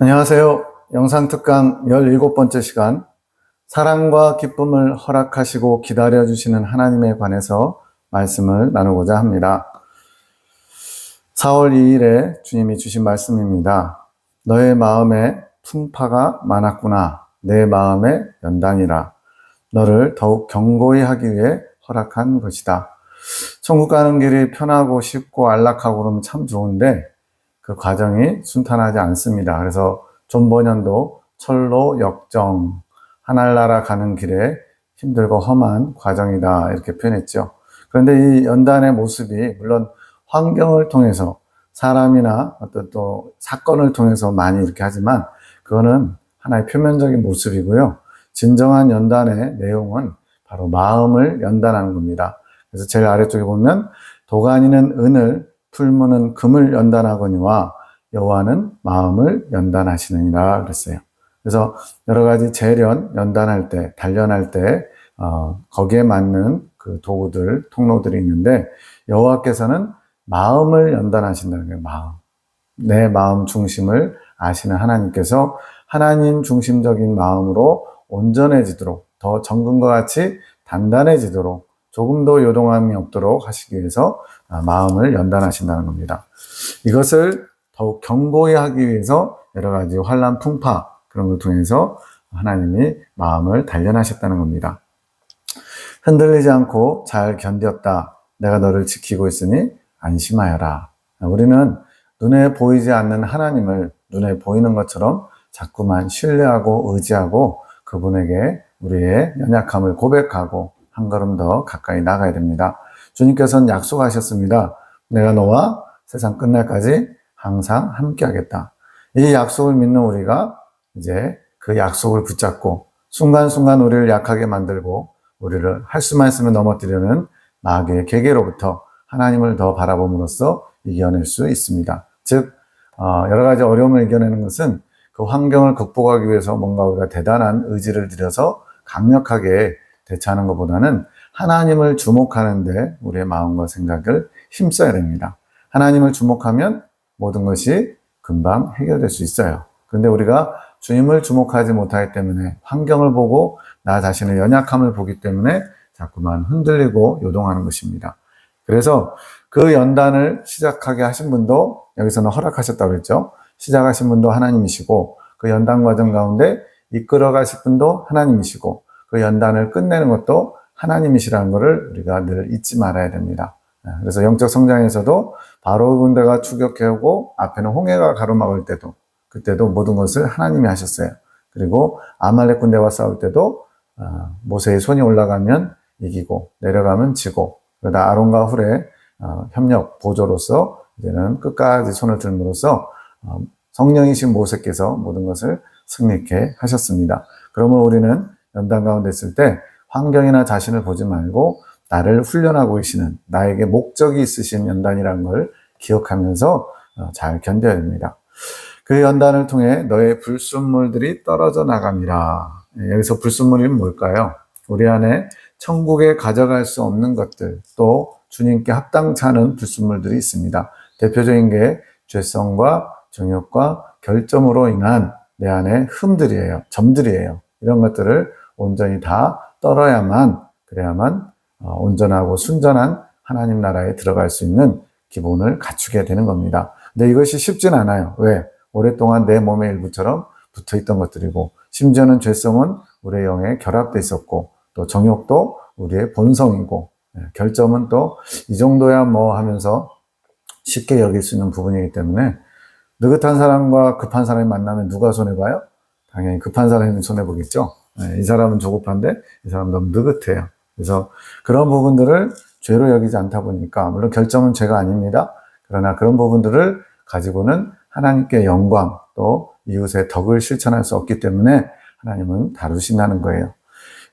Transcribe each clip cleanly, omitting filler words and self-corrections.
안녕하세요. 영상특강 17번째 시간, 사랑과 기쁨을 허락하시고 기다려주시는 하나님에 관해서 말씀을 나누고자 합니다. 4월 2일에 주님이 주신 말씀입니다. 너의 마음에 풍파가 많았구나. 내 마음에 연단이라. 너를 더욱 견고히 하기 위해 허락한 것이다. 천국 가는 길이 편하고 쉽고 안락하고 그러면 참 좋은데 그 과정이 순탄하지 않습니다. 그래서 존 버년도 철로 역정, 하늘나라 가는 길에 힘들고 험한 과정이다 이렇게 표현했죠. 그런데 이 연단의 모습이 물론 환경을 통해서 사람이나 어떤 또 사건을 통해서 많이 이렇게 하지만 그거는 하나의 표면적인 모습이고요. 진정한 연단의 내용은 바로 마음을 연단하는 겁니다. 그래서 제일 아래쪽에 보면 도가니는 은을, 풀무는 금을 연단하거니와 여호와는 마음을 연단하시느니라 그랬어요. 그래서 여러 가지 재련, 연단할 때, 단련할 때 거기에 맞는 그 도구들, 통로들이 있는데 여호와께서는 마음을 연단하신다는 거예요. 마음. 내 마음 중심을 아시는 하나님께서 하나님 중심적인 마음으로 온전해지도록 더 정금과 같이 단단해지도록 조금 더 요동함이 없도록 하시기 위해서 마음을 연단하신다는 겁니다. 이것을 더욱 견고히 하기 위해서 여러 가지 환난 풍파 그런 걸 통해서 하나님이 마음을 단련하셨다는 겁니다. 흔들리지 않고 잘 견뎠다. 내가 너를 지키고 있으니 안심하여라. 우리는 눈에 보이지 않는 하나님을 눈에 보이는 것처럼 자꾸만 신뢰하고 의지하고 그분에게 우리의 연약함을 고백하고 한 걸음 더 가까이 나가야 됩니다. 주님께서는 약속하셨습니다. 내가 너와 세상 끝날까지 항상 함께 하겠다. 이 약속을 믿는 우리가 이제 그 약속을 붙잡고 순간순간 우리를 약하게 만들고 우리를 할 수만 있으면 넘어뜨리는 마귀의 계계로부터 하나님을 더 바라봄으로써 이겨낼 수 있습니다. 즉 여러 가지 어려움을 이겨내는 것은 그 환경을 극복하기 위해서 뭔가 우리가 대단한 의지를 들여서 강력하게 대처하는 것보다는 하나님을 주목하는데 우리의 마음과 생각을 힘써야 됩니다. 하나님을 주목하면 모든 것이 금방 해결될 수 있어요. 그런데 우리가 주님을 주목하지 못하기 때문에 환경을 보고 나 자신의 연약함을 보기 때문에 자꾸만 흔들리고 요동하는 것입니다. 그래서 그 연단을 시작하게 하신 분도 여기서는 허락하셨다고 그랬죠. 시작하신 분도 하나님이시고 그 연단 과정 가운데 이끌어 가실 분도 하나님이시고 그 연단을 끝내는 것도 하나님이시라는 것을 우리가 늘 잊지 말아야 됩니다. 그래서 영적 성장에서도 바로 군대가 추격해오고 앞에는 홍해가 가로막을 때도 그때도 모든 것을 하나님이 하셨어요. 그리고 아말렉 군대와 싸울 때도 모세의 손이 올라가면 이기고 내려가면 지고 그러다 아론과 훌의 협력 보조로서 이제는 끝까지 손을 들므로써 성령이신 모세께서 모든 것을 승리케 하셨습니다. 그러면 우리는 연단 가운데 있을 때 환경이나 자신을 보지 말고 나를 훈련하고 계시는 나에게 목적이 있으신 연단이라는 걸 기억하면서 잘 견뎌야 됩니다. 그 연단을 통해 너의 불순물들이 떨어져 나갑니다. 여기서 불순물이 뭘까요? 우리 안에 천국에 가져갈 수 없는 것들 또 주님께 합당치 않은 불순물들이 있습니다. 대표적인 게 죄성과 정욕과 결점으로 인한 내 안에 흠들이에요. 점들이에요. 이런 것들을 온전히 다 떨어야만 그래야만 온전하고 순전한 하나님 나라에 들어갈 수 있는 기본을 갖추게 되는 겁니다. 근데 이것이 쉽진 않아요. 왜? 오랫동안 내 몸의 일부처럼 붙어있던 것들이고 심지어는 죄성은 우리의 영에 결합돼 있었고 또 정욕도 우리의 본성이고 결점은 또 이 정도야 뭐 하면서 쉽게 여길 수 있는 부분이기 때문에 느긋한 사람과 급한 사람이 만나면 누가 손해봐요? 당연히 급한 사람이 손해보겠죠. 이 사람은 조급한데 이 사람은 너무 느긋해요. 그래서 그런 부분들을 죄로 여기지 않다 보니까 물론 결정은 죄가 아닙니다. 그러나 그런 부분들을 가지고는 하나님께 영광 또 이웃의 덕을 실천할 수 없기 때문에 하나님은 다루신다는 거예요.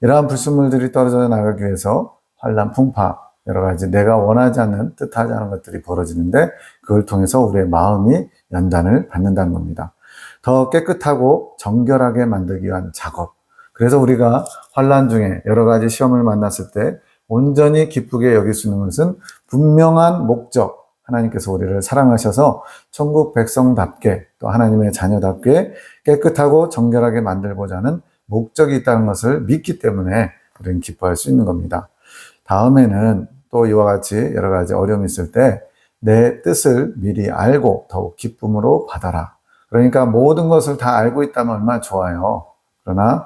이러한 불순물들이 떨어져 나가기 위해서 환난, 풍파 여러 가지 내가 원하지 않는 뜻하지 않은 것들이 벌어지는데 그걸 통해서 우리의 마음이 연단을 받는다는 겁니다. 더 깨끗하고 정결하게 만들기 위한 작업. 그래서 우리가 환난 중에 여러 가지 시험을 만났을 때 온전히 기쁘게 여길 수 있는 것은 분명한 목적, 하나님께서 우리를 사랑하셔서 천국 백성답게 또 하나님의 자녀답게 깨끗하고 정결하게 만들고자 하는 목적이 있다는 것을 믿기 때문에 우리는 기뻐할 수 있는 겁니다. 다음에는 또 이와 같이 여러 가지 어려움이 있을 때 내 뜻을 미리 알고 더욱 기쁨으로 받아라. 그러니까 모든 것을 다 알고 있다면 얼마나 좋아요. 그러나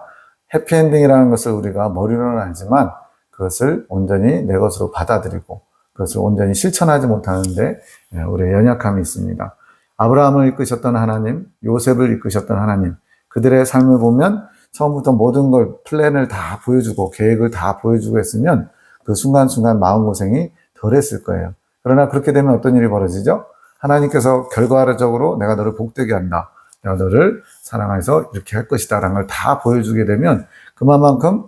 해피엔딩이라는 것을 우리가 머리로는 알지만 그것을 온전히 내 것으로 받아들이고 그것을 온전히 실천하지 못하는데 우리의 연약함이 있습니다. 아브라함을 이끄셨던 하나님, 요셉을 이끄셨던 하나님, 그들의 삶을 보면 처음부터 모든 걸 플랜을 다 보여주고 계획을 다 보여주고 했으면 그 순간순간 마음고생이 덜했을 거예요. 그러나 그렇게 되면 어떤 일이 벌어지죠? 하나님께서 결과적으로 내가 너를 복되게 한다. 내가 너를 사랑해서 이렇게 할 것이다 라는 걸 다 보여주게 되면 그만큼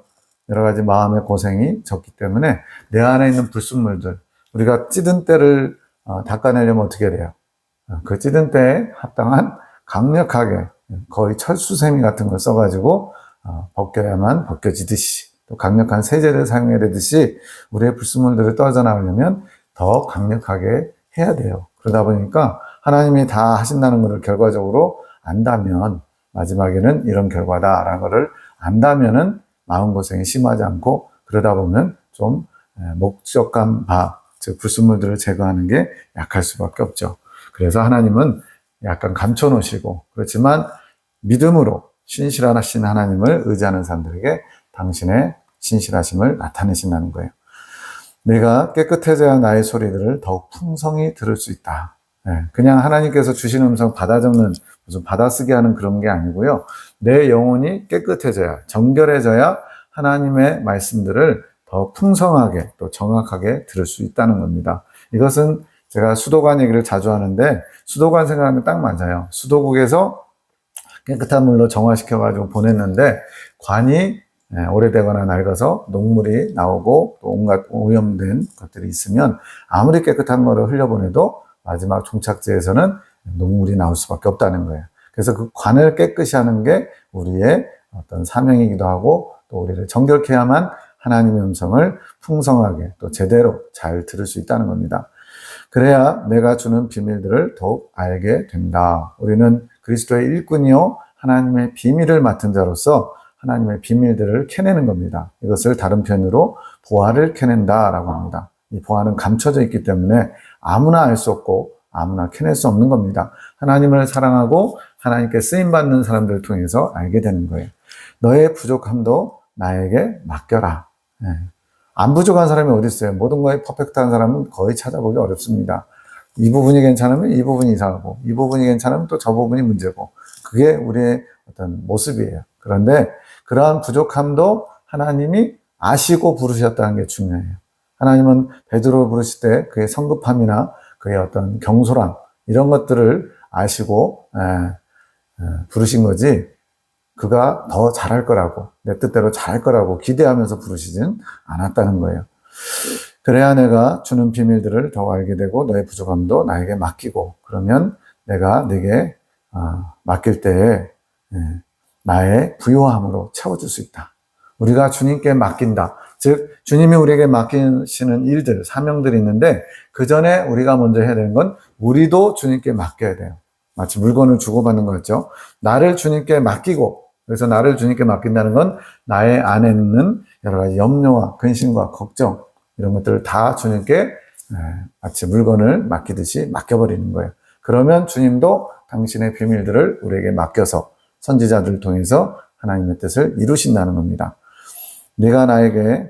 여러 가지 마음의 고생이 적기 때문에 내 안에 있는 불순물들, 우리가 찌든 때를 닦아내려면 어떻게 돼요? 그 찌든 때에 합당한 강력하게 거의 철수세미 같은 걸 써가지고 벗겨야만 벗겨지듯이 또 강력한 세제를 사용해야 되듯이 우리의 불순물들을 떨어져나오려면 더 강력하게 해야 돼요. 그러다 보니까 하나님이 다 하신다는 것을 결과적으로 안다면 마지막에는 이런 결과다라는 것을 안다면은 마음고생이 심하지 않고 그러다 보면 좀 목적한 바, 즉 불순물들을 제거하는 게 약할 수밖에 없죠. 그래서 하나님은 약간 감춰놓으시고 그렇지만 믿음으로 신실하신 하나님을 의지하는 사람들에게 당신의 신실하심을 나타내신다는 거예요. 내가 깨끗해져야 나의 소리들을 더욱 풍성히 들을 수 있다. 그냥 하나님께서 주신 음성 받아 적는 무슨 받아쓰기 하는 그런 게 아니고요. 내 영혼이 깨끗해져야 정결해져야 하나님의 말씀들을 더 풍성하게 또 정확하게 들을 수 있다는 겁니다. 이것은 제가 수도관 얘기를 자주 하는데 수도관 생각하면 딱 맞아요. 수도국에서 깨끗한 물로 정화시켜가지고 보냈는데 관이 오래되거나 낡아서 녹물이 나오고 또 온갖 오염된 것들이 있으면 아무리 깨끗한 거를 흘려보내도 마지막 종착지에서는 녹물이 나올 수밖에 없다는 거예요. 그래서 그 관을 깨끗이 하는 게 우리의 어떤 사명이기도 하고 또 우리를 정결케 해야만 하나님의 음성을 풍성하게 또 제대로 잘 들을 수 있다는 겁니다. 그래야 내가 주는 비밀들을 더욱 알게 된다. 우리는 그리스도의 일꾼이요 하나님의 비밀을 맡은 자로서 하나님의 비밀들을 캐내는 겁니다. 이것을 다른 표현으로 보화를 캐낸다라고 합니다. 이 보화는 감춰져 있기 때문에 아무나 알 수 없고 아무나 캐낼 수 없는 겁니다. 하나님을 사랑하고 하나님께 쓰임받는 사람들을 통해서 알게 되는 거예요. 너의 부족함도 나에게 맡겨라. 안 부족한 사람이 어디 있어요? 모든 거에 퍼펙트한 사람은 거의 찾아보기 어렵습니다. 이 부분이 괜찮으면 이 부분이 이상하고 이 부분이 괜찮으면 또 저 부분이 문제고 그게 우리의 어떤 모습이에요. 그런데 그러한 부족함도 하나님이 아시고 부르셨다는 게 중요해요. 하나님은 베드로를 부르실 때 그의 성급함이나 그의 어떤 경솔함 이런 것들을 아시고 부르신 거지 그가 더 잘할 거라고 내 뜻대로 잘할 거라고 기대하면서 부르시진 않았다는 거예요. 그래야 내가 주는 비밀들을 더 알게 되고 너의 부족함도 나에게 맡기고 그러면 내가 네게 맡길 때에 나의 부요함으로 채워줄 수 있다. 우리가 주님께 맡긴다. 즉 주님이 우리에게 맡기시는 일들, 사명들이 있는데 그 전에 우리가 먼저 해야 되는 건 우리도 주님께 맡겨야 돼요. 마치 물건을 주고받는 거 같죠. 나를 주님께 맡기고 그래서 나를 주님께 맡긴다는 건 나의 안에 있는 여러 가지 염려와 근심과 걱정 이런 것들을 다 주님께 마치 물건을 맡기듯이 맡겨버리는 거예요. 그러면 주님도 당신의 비밀들을 우리에게 맡겨서 선지자들을 통해서 하나님의 뜻을 이루신다는 겁니다. 네가 나에게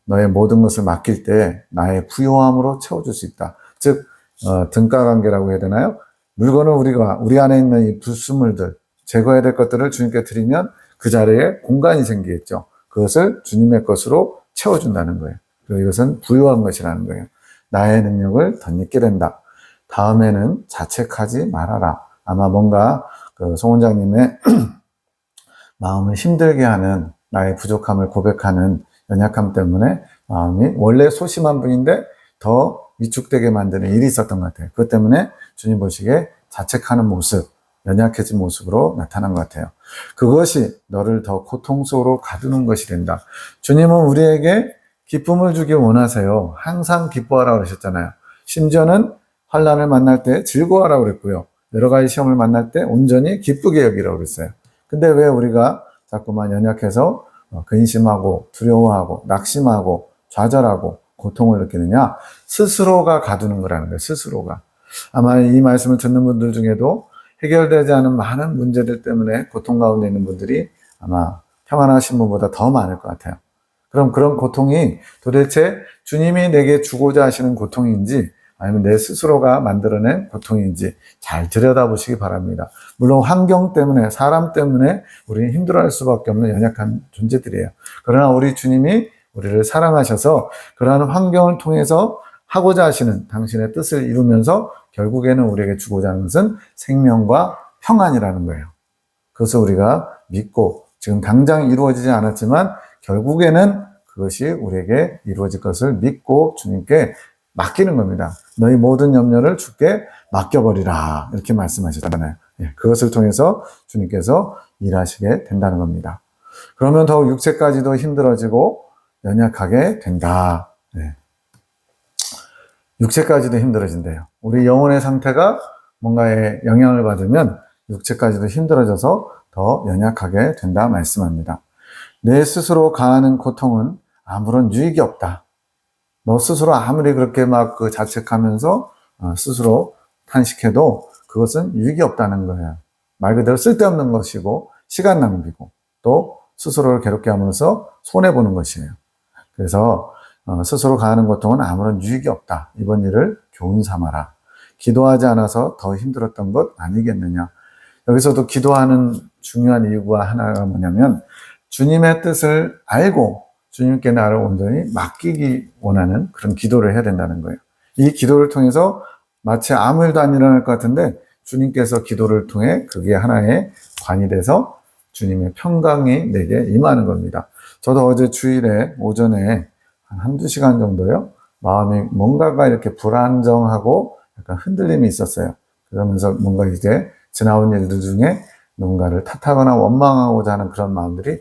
너의 모든 것을 맡길 때 나의 부요함으로 채워줄 수 있다. 즉 등가관계라고 해야 되나요? 물건을 우리 안에 있는 이 불순물들 제거해야 될 것들을 주님께 드리면 그 자리에 공간이 생기겠죠. 그것을 주님의 것으로 채워준다는 거예요. 그리고 이것은 부요한 것이라는 거예요. 나의 능력을 덧입게 된다. 다음에는 자책하지 말아라. 아마 뭔가 송 원장님의 마음을 힘들게 하는 나의 부족함을 고백하는 연약함 때문에 마음이 원래 소심한 분인데 더 위축되게 만드는 일이 있었던 것 같아요. 그것 때문에 주님 보시기에 자책하는 모습, 연약해진 모습으로 나타난 것 같아요. 그것이 너를 더 고통 속으로 가두는 것이 된다. 주님은 우리에게 기쁨을 주기 원하세요. 항상 기뻐하라 그러셨잖아요. 심지어는 환난을 만날 때 즐거워하라고 그랬고요. 여러 가지 시험을 만날 때 온전히 기쁘게 여기라고 그랬어요. 근데 왜 우리가 자꾸만 연약해서 근심하고 두려워하고 낙심하고 좌절하고 고통을 느끼느냐? 스스로가 가두는 거라는 거예요. 스스로가. 아마 이 말씀을 듣는 분들 중에도 해결되지 않은 많은 문제들 때문에 고통 가운데 있는 분들이 아마 평안하신 분보다 더 많을 것 같아요. 그럼 그런 고통이 도대체 주님이 내게 주고자 하시는 고통인지 아니면 내 스스로가 만들어낸 고통인지 잘 들여다보시기 바랍니다. 물론 환경 때문에 사람 때문에 우리는 힘들어할 수밖에 없는 연약한 존재들이에요. 그러나 우리 주님이 우리를 사랑하셔서 그러한 환경을 통해서 하고자 하시는 당신의 뜻을 이루면서 결국에는 우리에게 주고자 하는 것은 생명과 평안이라는 거예요. 그것을 우리가 믿고 지금 당장 이루어지지 않았지만 결국에는 그것이 우리에게 이루어질 것을 믿고 주님께 맡기는 겁니다. 너희 모든 염려를 주께 맡겨버리라 이렇게 말씀하셨잖아요. 그것을 통해서 주님께서 일하시게 된다는 겁니다. 그러면 더욱 육체까지도 힘들어지고 연약하게 된다. 육체까지도 힘들어진대요. 우리 영혼의 상태가 뭔가에 영향을 받으면 육체까지도 힘들어져서 더 연약하게 된다 말씀합니다. 내 스스로 가하는 고통은 아무런 유익이 없다. 너 스스로 아무리 그렇게 막 자책하면서 스스로 탄식해도 그것은 유익이 없다는 거예요. 말 그대로 쓸데없는 것이고 시간 낭비고 또 스스로를 괴롭게 하면서 손해보는 것이에요. 그래서 스스로 가하는 고통은 아무런 유익이 없다. 이번 일을 교훈 삼아라. 기도하지 않아서 더 힘들었던 것 아니겠느냐. 여기서도 기도하는 중요한 이유가 하나가 뭐냐면 주님의 뜻을 알고 주님께 나를 온전히 맡기기 원하는 그런 기도를 해야 된다는 거예요. 이 기도를 통해서 마치 아무 일도 안 일어날 것 같은데 주님께서 기도를 통해 그게 하나의 관이 돼서 주님의 평강이 내게 임하는 겁니다. 저도 어제 주일에 오전에 한두 시간 정도요. 마음이 뭔가가 이렇게 불안정하고 약간 흔들림이 있었어요. 그러면서 뭔가 이제 지나온 일들 중에 누군가를 탓하거나 원망하고자 하는 그런 마음들이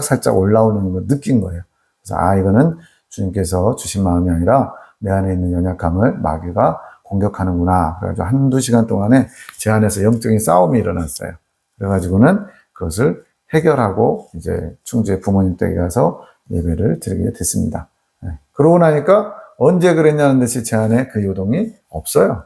살짝 올라오는 걸 느낀 거예요. 그래서 이거는 주님께서 주신 마음이 아니라 내 안에 있는 연약함을 마귀가 공격하는구나. 그래가지고 한두 시간 동안에 제 안에서 영적인 싸움이 일어났어요. 그래가지고는 그것을 해결하고 이제 충주의 부모님 댁에 가서 예배를 드리게 됐습니다. 그러고 나니까 언제 그랬냐는 듯이 제 안에 그 요동이 없어요.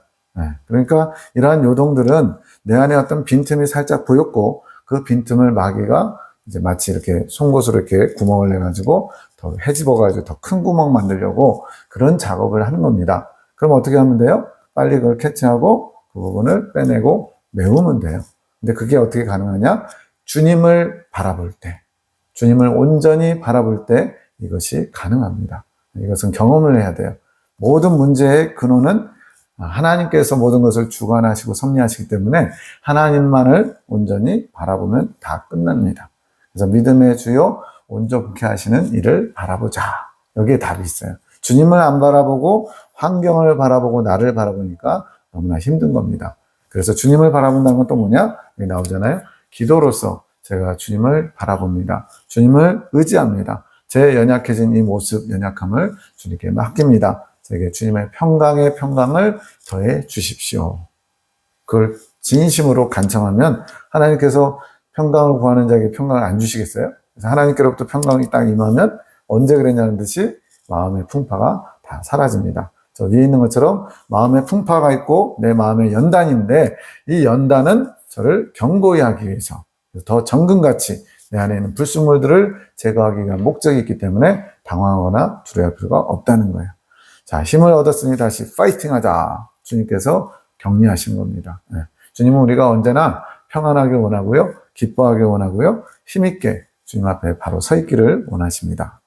그러니까 이러한 요동들은 내 안에 어떤 빈틈이 살짝 보였고 그 빈틈을 마귀가 이제 마치 이렇게 송곳으로 이렇게 구멍을 내가지고 더 헤집어가지고 더 큰 구멍 만들려고 그런 작업을 하는 겁니다. 그럼 어떻게 하면 돼요? 빨리 그걸 캐치하고 그 부분을 빼내고 메우면 돼요. 근데 그게 어떻게 가능하냐? 주님을 바라볼 때, 주님을 온전히 바라볼 때 이것이 가능합니다. 이것은 경험을 해야 돼요. 모든 문제의 근원은 하나님께서 모든 것을 주관하시고 섭리하시기 때문에 하나님만을 온전히 바라보면 다 끝납니다. 그래서 믿음의 주요 온전케 하시는 이를 바라보자. 여기에 답이 있어요. 주님을 안 바라보고 환경을 바라보고 나를 바라보니까 너무나 힘든 겁니다. 그래서 주님을 바라본다는 건 또 뭐냐? 여기 나오잖아요. 기도로서 제가 주님을 바라봅니다. 주님을 의지합니다. 제 연약해진 이 모습, 연약함을 주님께 맡깁니다. 제게 주님의 평강의 평강을 더해 주십시오. 그걸 진심으로 간청하면 하나님께서 평강을 구하는 자에게 평강을 안 주시겠어요? 그래서 하나님께로부터 평강이 딱 임하면 언제 그랬냐는 듯이 마음의 풍파가 다 사라집니다. 저 위에 있는 것처럼 마음의 풍파가 있고 내 마음의 연단인데 이 연단은 저를 견고히 하기 위해서 더 정금같이 내 안에 있는 불순물들을 제거하기 위한 목적이 있기 때문에 당황하거나 두려워할 필요가 없다는 거예요. 자, 힘을 얻었으니 다시 파이팅하자. 주님께서 격려하신 겁니다. 주님은 우리가 언제나 평안하게 원하고요. 기뻐하게 원하고요. 힘있게 주님 앞에 바로 서 있기를 원하십니다.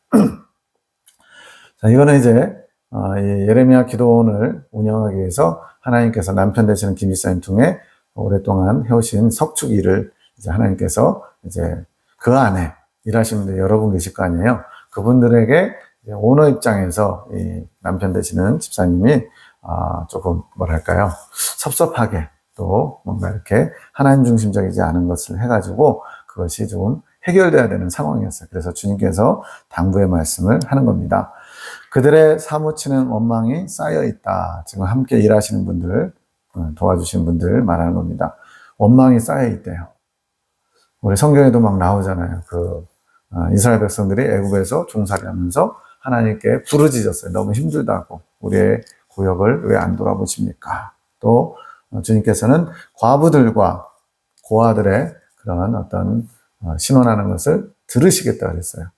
자, 이거는 이제 이 예레미야 기도원을 운영하기 위해서 하나님께서 남편 되시는 김지사님 통해 오랫동안 해오신 석축 일을 이제 하나님께서 이제 그 안에 일하시는 분들 여러분 계실 거 아니에요. 그분들에게 오너 입장에서 이 남편 되시는 집사님이 조금 뭐랄까요, 섭섭하게 또 뭔가 이렇게 하나님 중심적이지 않은 것을 해가지고 그것이 좀 해결돼야 되는 상황이었어요. 그래서 주님께서 당부의 말씀을 하는 겁니다. 그들의 사무치는 원망이 쌓여 있다. 지금 함께 일하시는 분들, 도와주시는 분들 말하는 겁니다. 원망이 쌓여 있대요. 우리 성경에도 막 나오잖아요. 이스라엘 백성들이 애굽에서 종살이 하면서 하나님께 부르짖었어요. 너무 힘들다고. 우리의 구역을 왜 안 돌아보십니까? 또 주님께서는 과부들과 고아들의 그런 어떤 신원하는 것을 들으시겠다 그랬어요.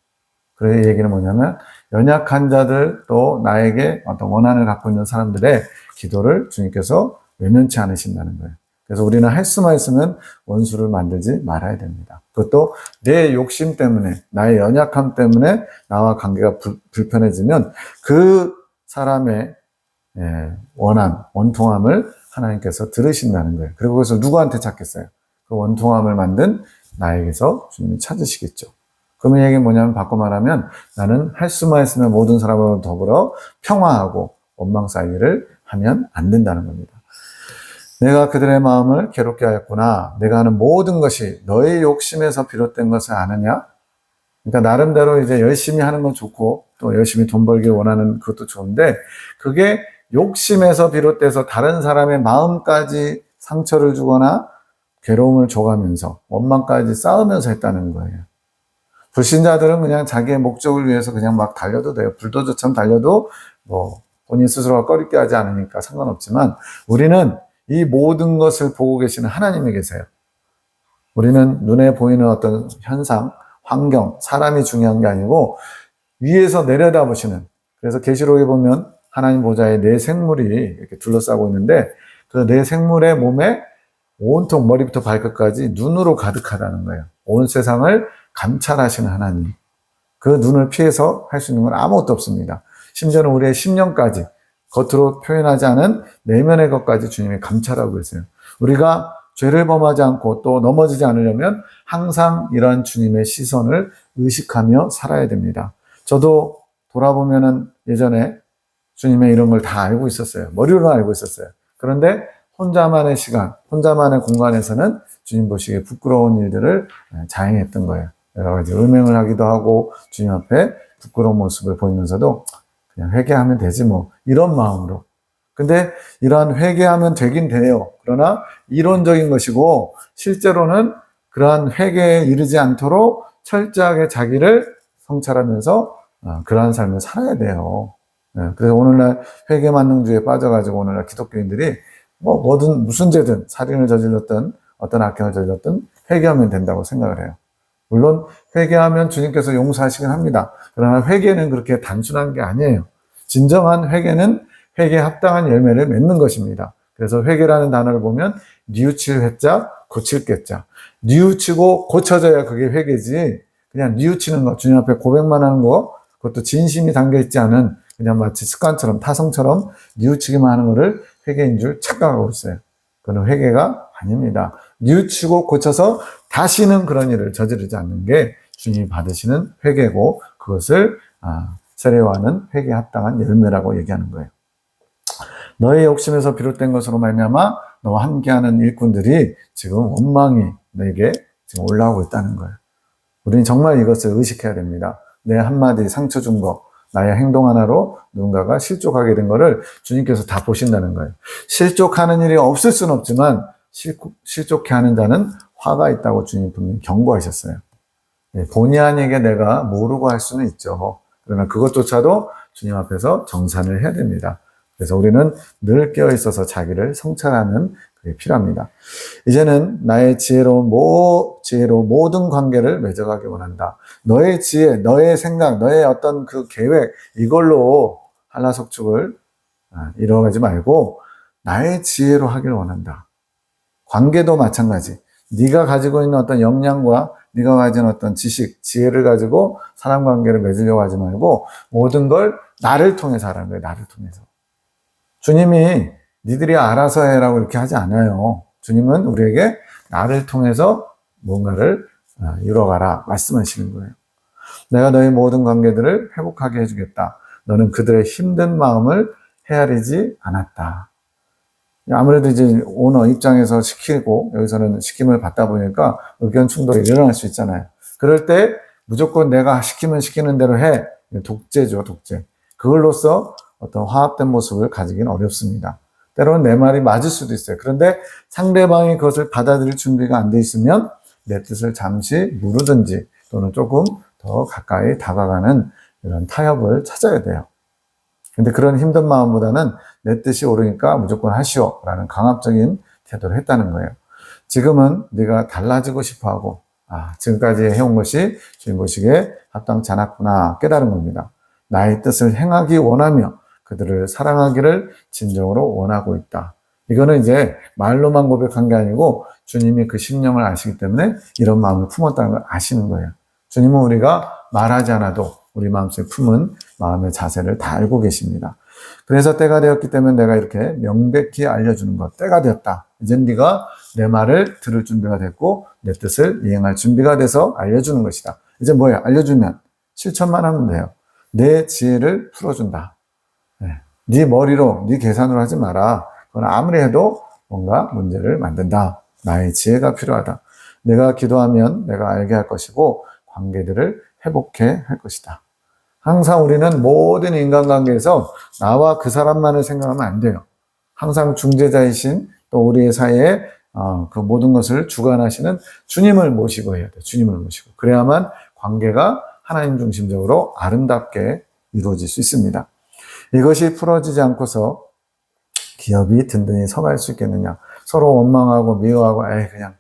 그 얘기는 뭐냐면 연약한 자들 또 나에게 어떤 원한을 갖고 있는 사람들의 기도를 주님께서 외면치 않으신다는 거예요. 그래서 우리는 할 수만 있으면 원수를 만들지 말아야 됩니다. 그것도 내 욕심 때문에, 나의 연약함 때문에 나와 관계가 불편해지면 그 사람의 원한, 원통함을 하나님께서 들으신다는 거예요. 그리고 그것을 누구한테 찾겠어요? 그 원통함을 만든 나에게서 주님이 찾으시겠죠. 그러면 얘기는 뭐냐면 바꿔 말하면 나는 할 수만 있으면 모든 사람으로 더불어 평화하고 원망 쌓이기를 하면 안 된다는 겁니다. 내가 그들의 마음을 괴롭게 하였구나. 내가 하는 모든 것이 너의 욕심에서 비롯된 것을 아느냐? 그러니까 나름대로 이제 열심히 하는 건 좋고 또 열심히 돈 벌길 원하는 그것도 좋은데 그게 욕심에서 비롯돼서 다른 사람의 마음까지 상처를 주거나 괴로움을 줘가면서 원망까지 쌓으면서 했다는 거예요. 불신자들은 그냥 자기의 목적을 위해서 그냥 막 달려도 돼요. 불도저처럼 달려도 뭐 본인 스스로가 꺼리게 하지 않으니까 상관없지만 우리는 이 모든 것을 보고 계시는 하나님이 계세요. 우리는 눈에 보이는 어떤 현상, 환경, 사람이 중요한 게 아니고 위에서 내려다보시는, 그래서 계시록에 보면 하나님 보좌에 네 생물이 이렇게 둘러싸고 있는데 그 네 생물의 몸에 온통 머리부터 발끝까지 눈으로 가득하다는 거예요. 온 세상을 감찰하시는 하나님. 그 눈을 피해서 할 수 있는 건 아무것도 없습니다. 심지어는 우리의 심령까지 겉으로 표현하지 않은 내면의 것까지 주님이 감찰하고 있어요. 우리가 죄를 범하지 않고 또 넘어지지 않으려면 항상 이런 주님의 시선을 의식하며 살아야 됩니다. 저도 돌아보면은 예전에 주님의 이런 걸 다 알고 있었어요. 머리로는 알고 있었어요. 그런데 혼자만의 시간, 혼자만의 공간에서는 주님 보시기에 부끄러운 일들을 자행했던 거예요. 여러 가지 음행을 하기도 하고 주님 앞에 부끄러운 모습을 보이면서도 그냥 회개하면 되지 뭐 이런 마음으로. 근데 이러한 회개하면 되긴 돼요. 그러나 이론적인 것이고 실제로는 그러한 회개에 이르지 않도록 철저하게 자기를 성찰하면서 그러한 삶을 살아야 돼요. 그래서 오늘날 회개 만능주의에 빠져가지고 오늘날 기독교인들이 뭐든 무슨 죄든 살인을 저질렀든 어떤 악행을 저질렀든 회개하면 된다고 생각을 해요. 물론 회개하면 주님께서 용서하시긴 합니다. 그러나 회개는 그렇게 단순한 게 아니에요. 진정한 회개는 회개에 합당한 열매를 맺는 것입니다. 그래서 회개라는 단어를 보면 뉘우칠 회자, 고칠 깹자. 뉘우치고 고쳐져야 그게 회개지. 그냥 뉘우치는 거, 주님 앞에 고백만 하는 거, 그것도 진심이 담겨있지 않은 그냥 마치 습관처럼 타성처럼 뉘우치기만 하는 거를 회개인 줄 착각하고 있어요. 그건 회개가 아닙니다. 뉘우치고 고쳐서 다시는 그런 일을 저지르지 않는 게 주님이 받으시는 회개고 그것을 세례요한은 회개에 합당한 열매라고 얘기하는 거예요. 너의 욕심에서 비롯된 것으로 말미암아 너와 함께하는 일꾼들이 지금 원망이 너에게 지금 올라오고 있다는 거예요. 우리는 정말 이것을 의식해야 됩니다. 내 한마디 상처 준 거, 나의 행동 하나로 누군가가 실족하게 된 거를 주님께서 다 보신다는 거예요. 실족하는 일이 없을 수는 없지만 실족해 하는 자는 화가 있다고 주님 분명히 경고하셨어요. 본의 아니게 내가 모르고 할 수는 있죠. 그러나 그것조차도 주님 앞에서 정산을 해야 됩니다. 그래서 우리는 늘 깨어있어서 자기를 성찰하는 그게 필요합니다. 이제는 나의 지혜로 모든 관계를 맺어가기 원한다. 너의 지혜, 너의 생각, 너의 어떤 그 계획 이걸로 한라석축을 이루어가지 말고 나의 지혜로 하기를 원한다. 관계도 마찬가지. 네가 가지고 있는 어떤 역량과 네가 가진 어떤 지식, 지혜를 가지고 사람 관계를 맺으려고 하지 말고 모든 걸 나를 통해서 하라는 거예요. 나를 통해서. 주님이 니들이 알아서 해라고 이렇게 하지 않아요. 주님은 우리에게 나를 통해서 뭔가를 이뤄가라 말씀하시는 거예요. 내가 너의 모든 관계들을 회복하게 해주겠다. 너는 그들의 힘든 마음을 헤아리지 않았다. 아무래도 이제 오너 입장에서 시키고 여기서는 시킴을 받다 보니까 의견 충돌이 일어날 수 있잖아요. 그럴 때 무조건 내가 시키면 시키는 대로 해. 독재죠, 독재. 그걸로써 어떤 화합된 모습을 가지기는 어렵습니다. 때로는 내 말이 맞을 수도 있어요. 그런데 상대방이 그것을 받아들일 준비가 안 돼 있으면 내 뜻을 잠시 무르든지 또는 조금 더 가까이 다가가는 이런 타협을 찾아야 돼요. 근데 그런 힘든 마음보다는 내 뜻이 옳으니까 무조건 하시오 라는 강압적인 태도를 했다는 거예요. 지금은 네가 달라지고 싶어하고 지금까지 해온 것이 주님 보시기에 합당치 않았구나 깨달은 겁니다. 나의 뜻을 행하기 원하며 그들을 사랑하기를 진정으로 원하고 있다. 이거는 이제 말로만 고백한 게 아니고 주님이 그 심령을 아시기 때문에 이런 마음을 품었다는 걸 아시는 거예요. 주님은 우리가 말하지 않아도 우리 마음속에 품은 마음의 자세를 다 알고 계십니다. 그래서 때가 되었기 때문에 내가 이렇게 명백히 알려주는 것. 때가 되었다. 이젠 네가 내 말을 들을 준비가 됐고 내 뜻을 이행할 준비가 돼서 알려주는 것이다. 이제 뭐예요? 알려주면 실천만 하면 돼요. 내 지혜를 풀어준다. 네 머리로, 네 계산으로 하지 마라. 그건 아무리 해도 뭔가 문제를 만든다. 나의 지혜가 필요하다. 내가 기도하면 내가 알게 할 것이고 관계들을 회복해 할 것이다. 항상 우리는 모든 인간관계에서 나와 그 사람만을 생각하면 안 돼요. 항상 중재자이신 또 우리의 사이에 그 모든 것을 주관하시는 주님을 모시고 해야 돼요. 주님을 모시고. 그래야만 관계가 하나님 중심적으로 아름답게 이루어질 수 있습니다. 이것이 풀어지지 않고서 기업이 든든히 서갈 수 있겠느냐. 서로 원망하고 미워하고 그냥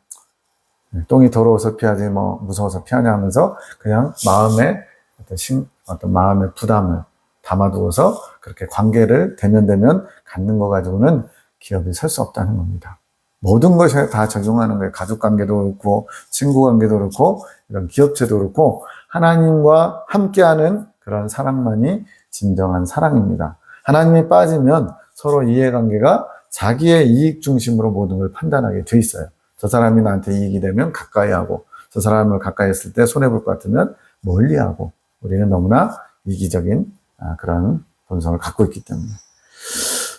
똥이 더러워서 피하지 뭐 무서워서 피하냐 하면서 그냥 마음에 어떤 마음의 부담을 담아두어서 그렇게 관계를 대면대면 갖는 거 가지고는 기업이 설 수 없다는 겁니다. 모든 것이 다 적용하는 거예요. 가족 관계도 그렇고 친구 관계도 그렇고 이런 기업체도 그렇고 하나님과 함께하는 그런 사랑만이 진정한 사랑입니다. 하나님이 빠지면 서로 이해관계가 자기의 이익 중심으로 모든 걸 판단하게 돼 있어요. 저 사람이 나한테 이익이 되면 가까이 하고 저 사람을 가까이 했을 때 손해볼 것 같으면 멀리 하고 우리는 너무나 이기적인 그런 본성을 갖고 있기 때문에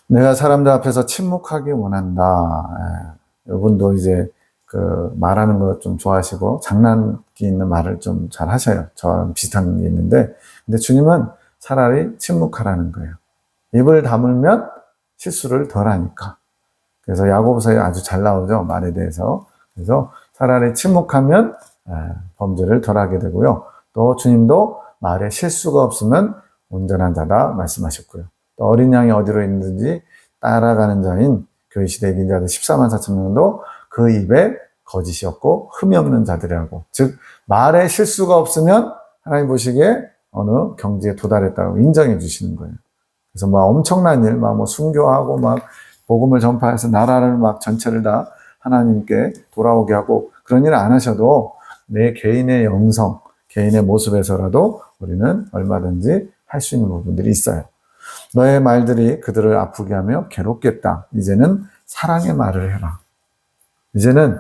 내가 사람들 앞에서 침묵하기 원한다. 여러분도 이제 그 말하는 거 좀 좋아하시고 장난기 있는 말을 좀 잘 하셔요. 저랑 비슷한 게 있는데 근데 주님은 차라리 침묵하라는 거예요. 입을 다물면 실수를 덜 하니까. 그래서 야고보서에 아주 잘 나오죠. 말에 대해서. 그래서 차라리 침묵하면 범죄를 덜 하게 되고요. 또 주님도 말에 실수가 없으면 온전한 자다 말씀하셨고요. 또 어린 양이 어디로 있는지 따라가는 자인 교회 시대 이긴 자들 14만 4천 명도 그 입에 거짓이 없고 흠이 없는 자들이라고. 즉 말에 실수가 없으면 하나님 보시기에 어느 경지에 도달했다고 인정해 주시는 거예요. 그래서 막 엄청난 일, 막 뭐 순교하고 막 복음을 전파해서 나라를 막 전체를 다 하나님께 돌아오게 하고 그런 일을 안 하셔도 내 개인의 영성, 개인의 모습에서라도 우리는 얼마든지 할 수 있는 부분들이 있어요. 너의 말들이 그들을 아프게 하며 괴롭겠다. 이제는 사랑의 말을 해라. 이제는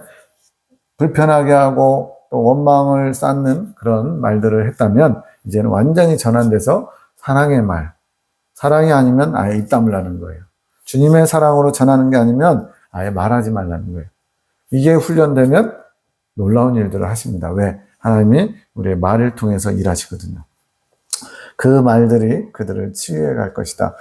불편하게 하고 또 원망을 쌓는 그런 말들을 했다면 이제는 완전히 전환돼서 사랑의 말. 사랑이 아니면 아예 입 다물라는 거예요. 주님의 사랑으로 전하는 게 아니면 아예 말하지 말라는 거예요. 이게 훈련되면 놀라운 일들을 하십니다. 왜? 하나님이 우리의 말을 통해서 일하시거든요. 그 말들이 그들을 치유해 갈 것이다.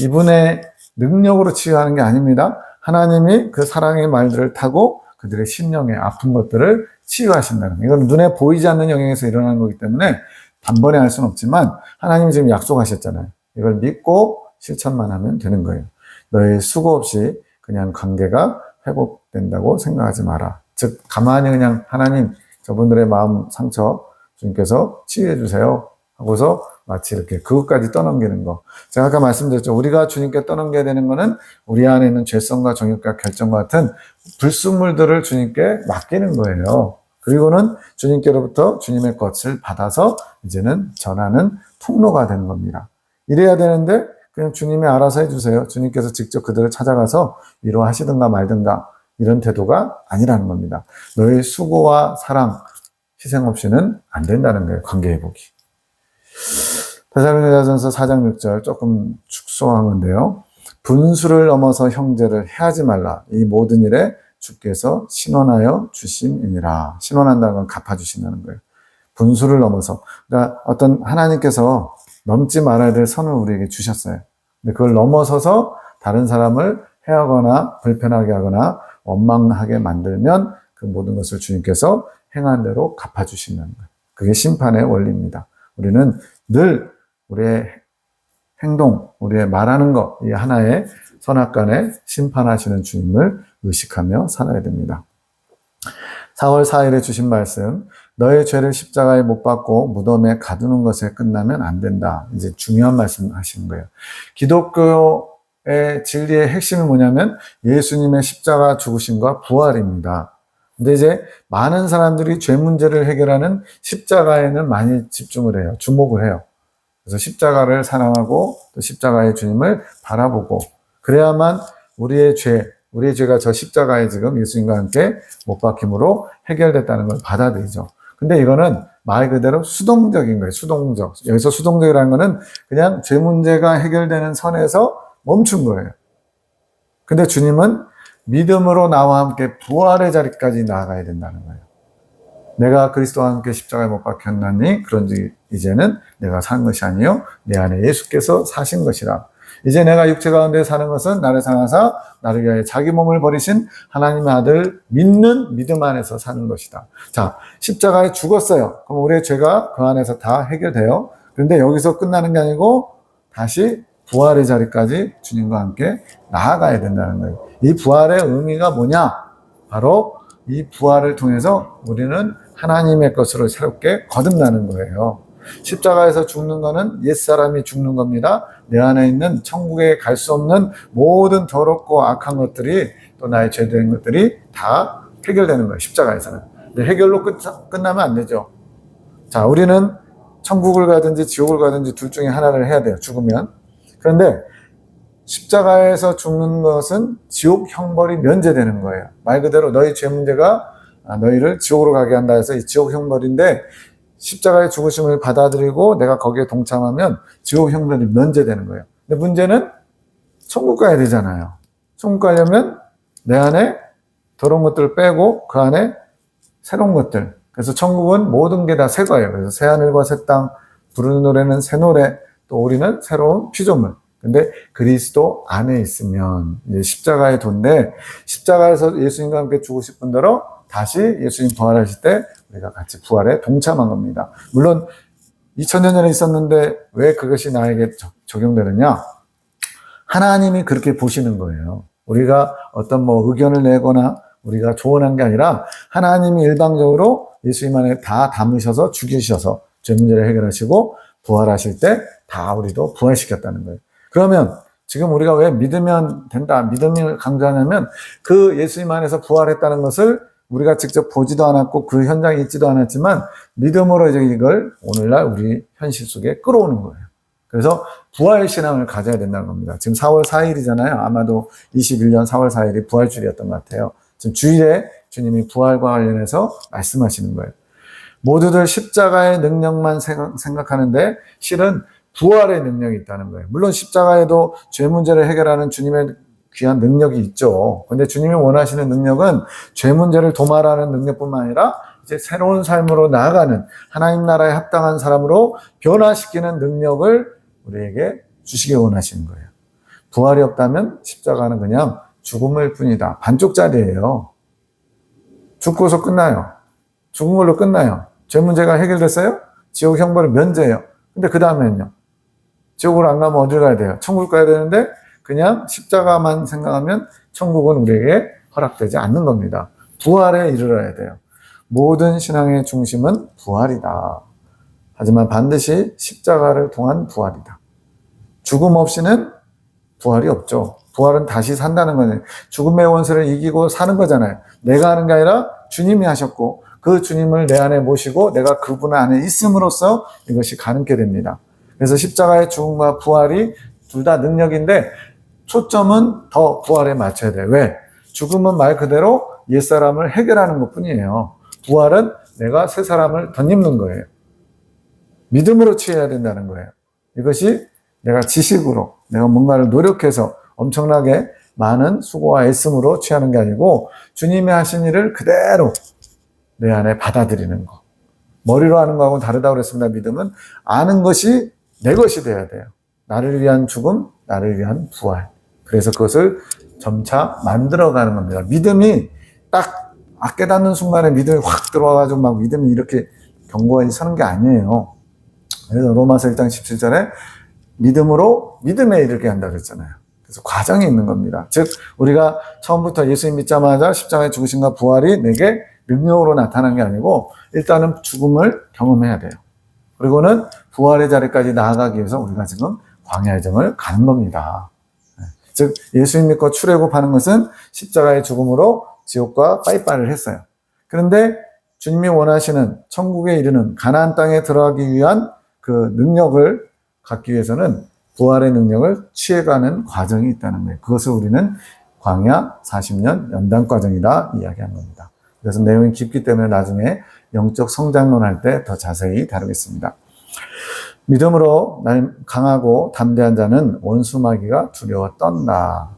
이분의 능력으로 치유하는 게 아닙니다. 하나님이 그 사랑의 말들을 타고 그들의 심령의 아픈 것들을 치유하신다는 거예요. 이건 눈에 보이지 않는 영역에서 일어나는 거기 때문에 단번에 할 수는 없지만 하나님이 지금 약속하셨잖아요. 이걸 믿고 실천만 하면 되는 거예요. 너의 수고 없이 그냥 관계가 회복된다고 생각하지 마라. 즉 가만히 그냥 하나님 저분들의 마음 상처 주님께서 치유해 주세요 하고서 마치 이렇게 그것까지 떠넘기는 거. 제가 아까 말씀드렸죠. 우리가 주님께 떠넘겨야 되는 거는 우리 안에 있는 죄성과 정욕과 결정과 같은 불순물들을 주님께 맡기는 거예요. 그리고는 주님께로부터 주님의 것을 받아서 이제는 전하는 통로가 되는 겁니다. 이래야 되는데 그냥 주님이 알아서 해주세요. 주님께서 직접 그들을 찾아가서 위로하시든가 말든가 이런 태도가 아니라는 겁니다. 너의 수고와 사랑, 희생 없이는 안 된다는 거예요. 관계 회복이. 데살로니가전서 4장 6절 조금 축소한 건데요. 분수를 넘어서 형제를 해하지 말라. 이 모든 일에 주께서 신원하여 주심이니라. 신원한다는 건 갚아주신다는 거예요. 분수를 넘어서. 그러니까 어떤 하나님께서 넘지 말아야 될 선을 우리에게 주셨어요. 근데 그걸 넘어서서 다른 사람을 해하거나 불편하게 하거나 원망하게 만들면 그 모든 것을 주님께서 행한 대로 갚아주시는 거예요. 그게 심판의 원리입니다. 우리는 늘 우리의 행동, 우리의 말하는 것, 이 하나의 선악간에 심판하시는 주님을 의식하며 살아야 됩니다. 4월 4일에 주신 말씀, 너의 죄를 십자가에 못 박고 무덤에 가두는 것에 끝나면 안 된다. 이제 중요한 말씀 하시는 거예요. 기독교의 진리의 핵심이 뭐냐면 예수님의 십자가 죽으심과 부활입니다. 근데 이제 많은 사람들이 죄 문제를 해결하는 십자가에는 많이 집중을 해요. 주목을 해요. 그래서 십자가를 사랑하고 또 십자가의 주님을 바라보고 그래야만 우리의 죄가 저 십자가에 지금 예수님과 함께 못 박힘으로 해결됐다는 걸 받아들이죠. 근데 이거는 말 그대로 수동적인 거예요. 수동적. 여기서 수동적이라는 거는 그냥 죄 문제가 해결되는 선에서 멈춘 거예요. 근데 주님은 믿음으로 나와 함께 부활의 자리까지 나아가야 된다는 거예요. 내가 그리스도와 함께 십자가에 못 박혔나니 그런지 이제는 내가 사는 것이 아니요 내 안에 예수께서 사신 것이라. 이제 내가 육체 가운데 사는 것은 나를 사랑하사 나를 위하여 자기 몸을 버리신 하나님의 아들 믿는 믿음 안에서 사는 것이다. 자, 십자가에 죽었어요. 그럼 우리의 죄가 그 안에서 다 해결돼요. 그런데 여기서 끝나는 게 아니고 다시 부활의 자리까지 주님과 함께 나아가야 된다는 거예요. 이 부활의 의미가 뭐냐? 바로 이 부활을 통해서 우리는 하나님의 것으로 새롭게 거듭나는 거예요. 십자가에서 죽는 거는 옛사람이 죽는 겁니다. 내 안에 있는 천국에 갈 수 없는 모든 더럽고 악한 것들이 또 나의 죄된 것들이 다 해결되는 거예요. 십자가에서는. 근데 해결로 끝나면 안 되죠. 자, 우리는 천국을 가든지 지옥을 가든지 둘 중에 하나를 해야 돼요. 죽으면. 그런데 십자가에서 죽는 것은 지옥 형벌이 면제되는 거예요. 말 그대로 너희 죄 문제가 너희를 지옥으로 가게 한다 해서 이 지옥 형벌인데 십자가의 죽으심을 받아들이고 내가 거기에 동참하면 지옥 형벌이 면제되는 거예요. 근데 문제는 천국 가야 되잖아요. 천국 가려면 내 안에 더러운 것들을 빼고 그 안에 새로운 것들. 그래서 천국은 모든 게 다 새 거예요. 그래서 새 하늘과 새 땅, 부르는 노래는 새 노래, 또 우리는 새로운 피조물. 근데 그리스도 안에 있으면 이제 십자가의 도인데 십자가에서 예수님과 함께 죽으실 분대로 다시 예수님 부활하실 때 우리가 같이 부활에 동참한 겁니다. 물론 2000년 전에 있었는데 왜 그것이 나에게 적용되느냐? 하나님이 그렇게 보시는 거예요. 우리가 어떤 의견을 내거나 우리가 조언한 게 아니라 하나님이 일방적으로 예수님 안에 다 담으셔서 죽이셔서 죄 문제를 해결하시고 부활하실 때 다 우리도 부활시켰다는 거예요. 그러면 지금 우리가 왜 믿으면 된다, 믿음을 강조하냐면 그 예수님 안에서 부활했다는 것을 우리가 직접 보지도 않았고 그 현장에 있지도 않았지만 믿음으로 이제 이걸 오늘날 우리 현실 속에 끌어오는 거예요. 그래서 부활신앙을 가져야 된다는 겁니다. 지금 4월 4일이잖아요. 아마도 21년 4월 4일이 부활주일이었던 것 같아요. 지금 주일에 주님이 부활과 관련해서 말씀하시는 거예요. 모두들 십자가의 능력만 생각하는데 실은 부활의 능력이 있다는 거예요. 물론 십자가에도 죄 문제를 해결하는 주님의 귀한 능력이 있죠. 근데 주님이 원하시는 능력은 죄 문제를 도말하는 능력뿐만 아니라 이제 새로운 삶으로 나아가는 하나님 나라에 합당한 사람으로 변화시키는 능력을 우리에게 주시기 원하시는 거예요. 부활이 없다면 십자가는 그냥 죽음일 뿐이다. 반쪽짜리예요. 죽고서 끝나요. 죽은 걸로 끝나요. 죄 문제가 해결됐어요? 지옥 형벌은 면제예요. 근데 그 다음에는요. 지옥으로 안 가면 어딜 가야 돼요? 천국 가야 되는데 그냥 십자가만 생각하면 천국은 우리에게 허락되지 않는 겁니다. 부활에 이르러야 돼요. 모든 신앙의 중심은 부활이다. 하지만 반드시 십자가를 통한 부활이다. 죽음 없이는 부활이 없죠. 부활은 다시 산다는 거는 죽음의 원수를 이기고 사는 거잖아요. 내가 하는 게 아니라 주님이 하셨고 그 주님을 내 안에 모시고 내가 그분 안에 있음으로써 이것이 가능케 됩니다. 그래서 십자가의 죽음과 부활이 둘 다 능력인데 초점은 더 부활에 맞춰야 돼요. 왜? 죽음은 말 그대로 옛사람을 해결하는 것뿐이에요. 부활은 내가 새 사람을 덧입는 거예요. 믿음으로 취해야 된다는 거예요. 이것이 내가 지식으로 내가 뭔가를 노력해서 엄청나게 많은 수고와 애씀으로 취하는 게 아니고 주님이 하신 일을 그대로 내 안에 받아들이는 거. 머리로 하는 거하고는 다르다고 그랬습니다. 믿음은 아는 것이 내 것이 돼야 돼요. 나를 위한 죽음, 나를 위한 부활. 그래서 그것을 점차 만들어가는 겁니다. 믿음이 딱 깨닫는 순간에 믿음이 확 들어와가지고 막 믿음이 이렇게 견고하게 서는 게 아니에요. 그래서 로마서 1장 17절에 믿음으로 믿음에 이르게 한다 그랬잖아요. 그래서 과정이 있는 겁니다. 즉 우리가 처음부터 예수님 믿자마자 십자가의 죽으심과 부활이 내게 능력으로 나타난 게 아니고 일단은 죽음을 경험해야 돼요. 그리고는 부활의 자리까지 나아가기 위해서 우리가 지금 광야의 점을 가는 겁니다. 즉 예수님 믿고 출애굽하는 것은 십자가의 죽음으로 지옥과 빠이빠이를 했어요. 그런데 주님이 원하시는 천국에 이르는 가나안 땅에 들어가기 위한 그 능력을 갖기 위해서는 부활의 능력을 취해가는 과정이 있다는 거예요. 그것을 우리는 광야 40년 연단 과정이다 이야기한 겁니다. 그래서 내용이 깊기 때문에 나중에 영적 성장론 할 때 더 자세히 다루겠습니다. 믿음으로 강하고 담대한 자는 원수 마귀가 두려워 떤다.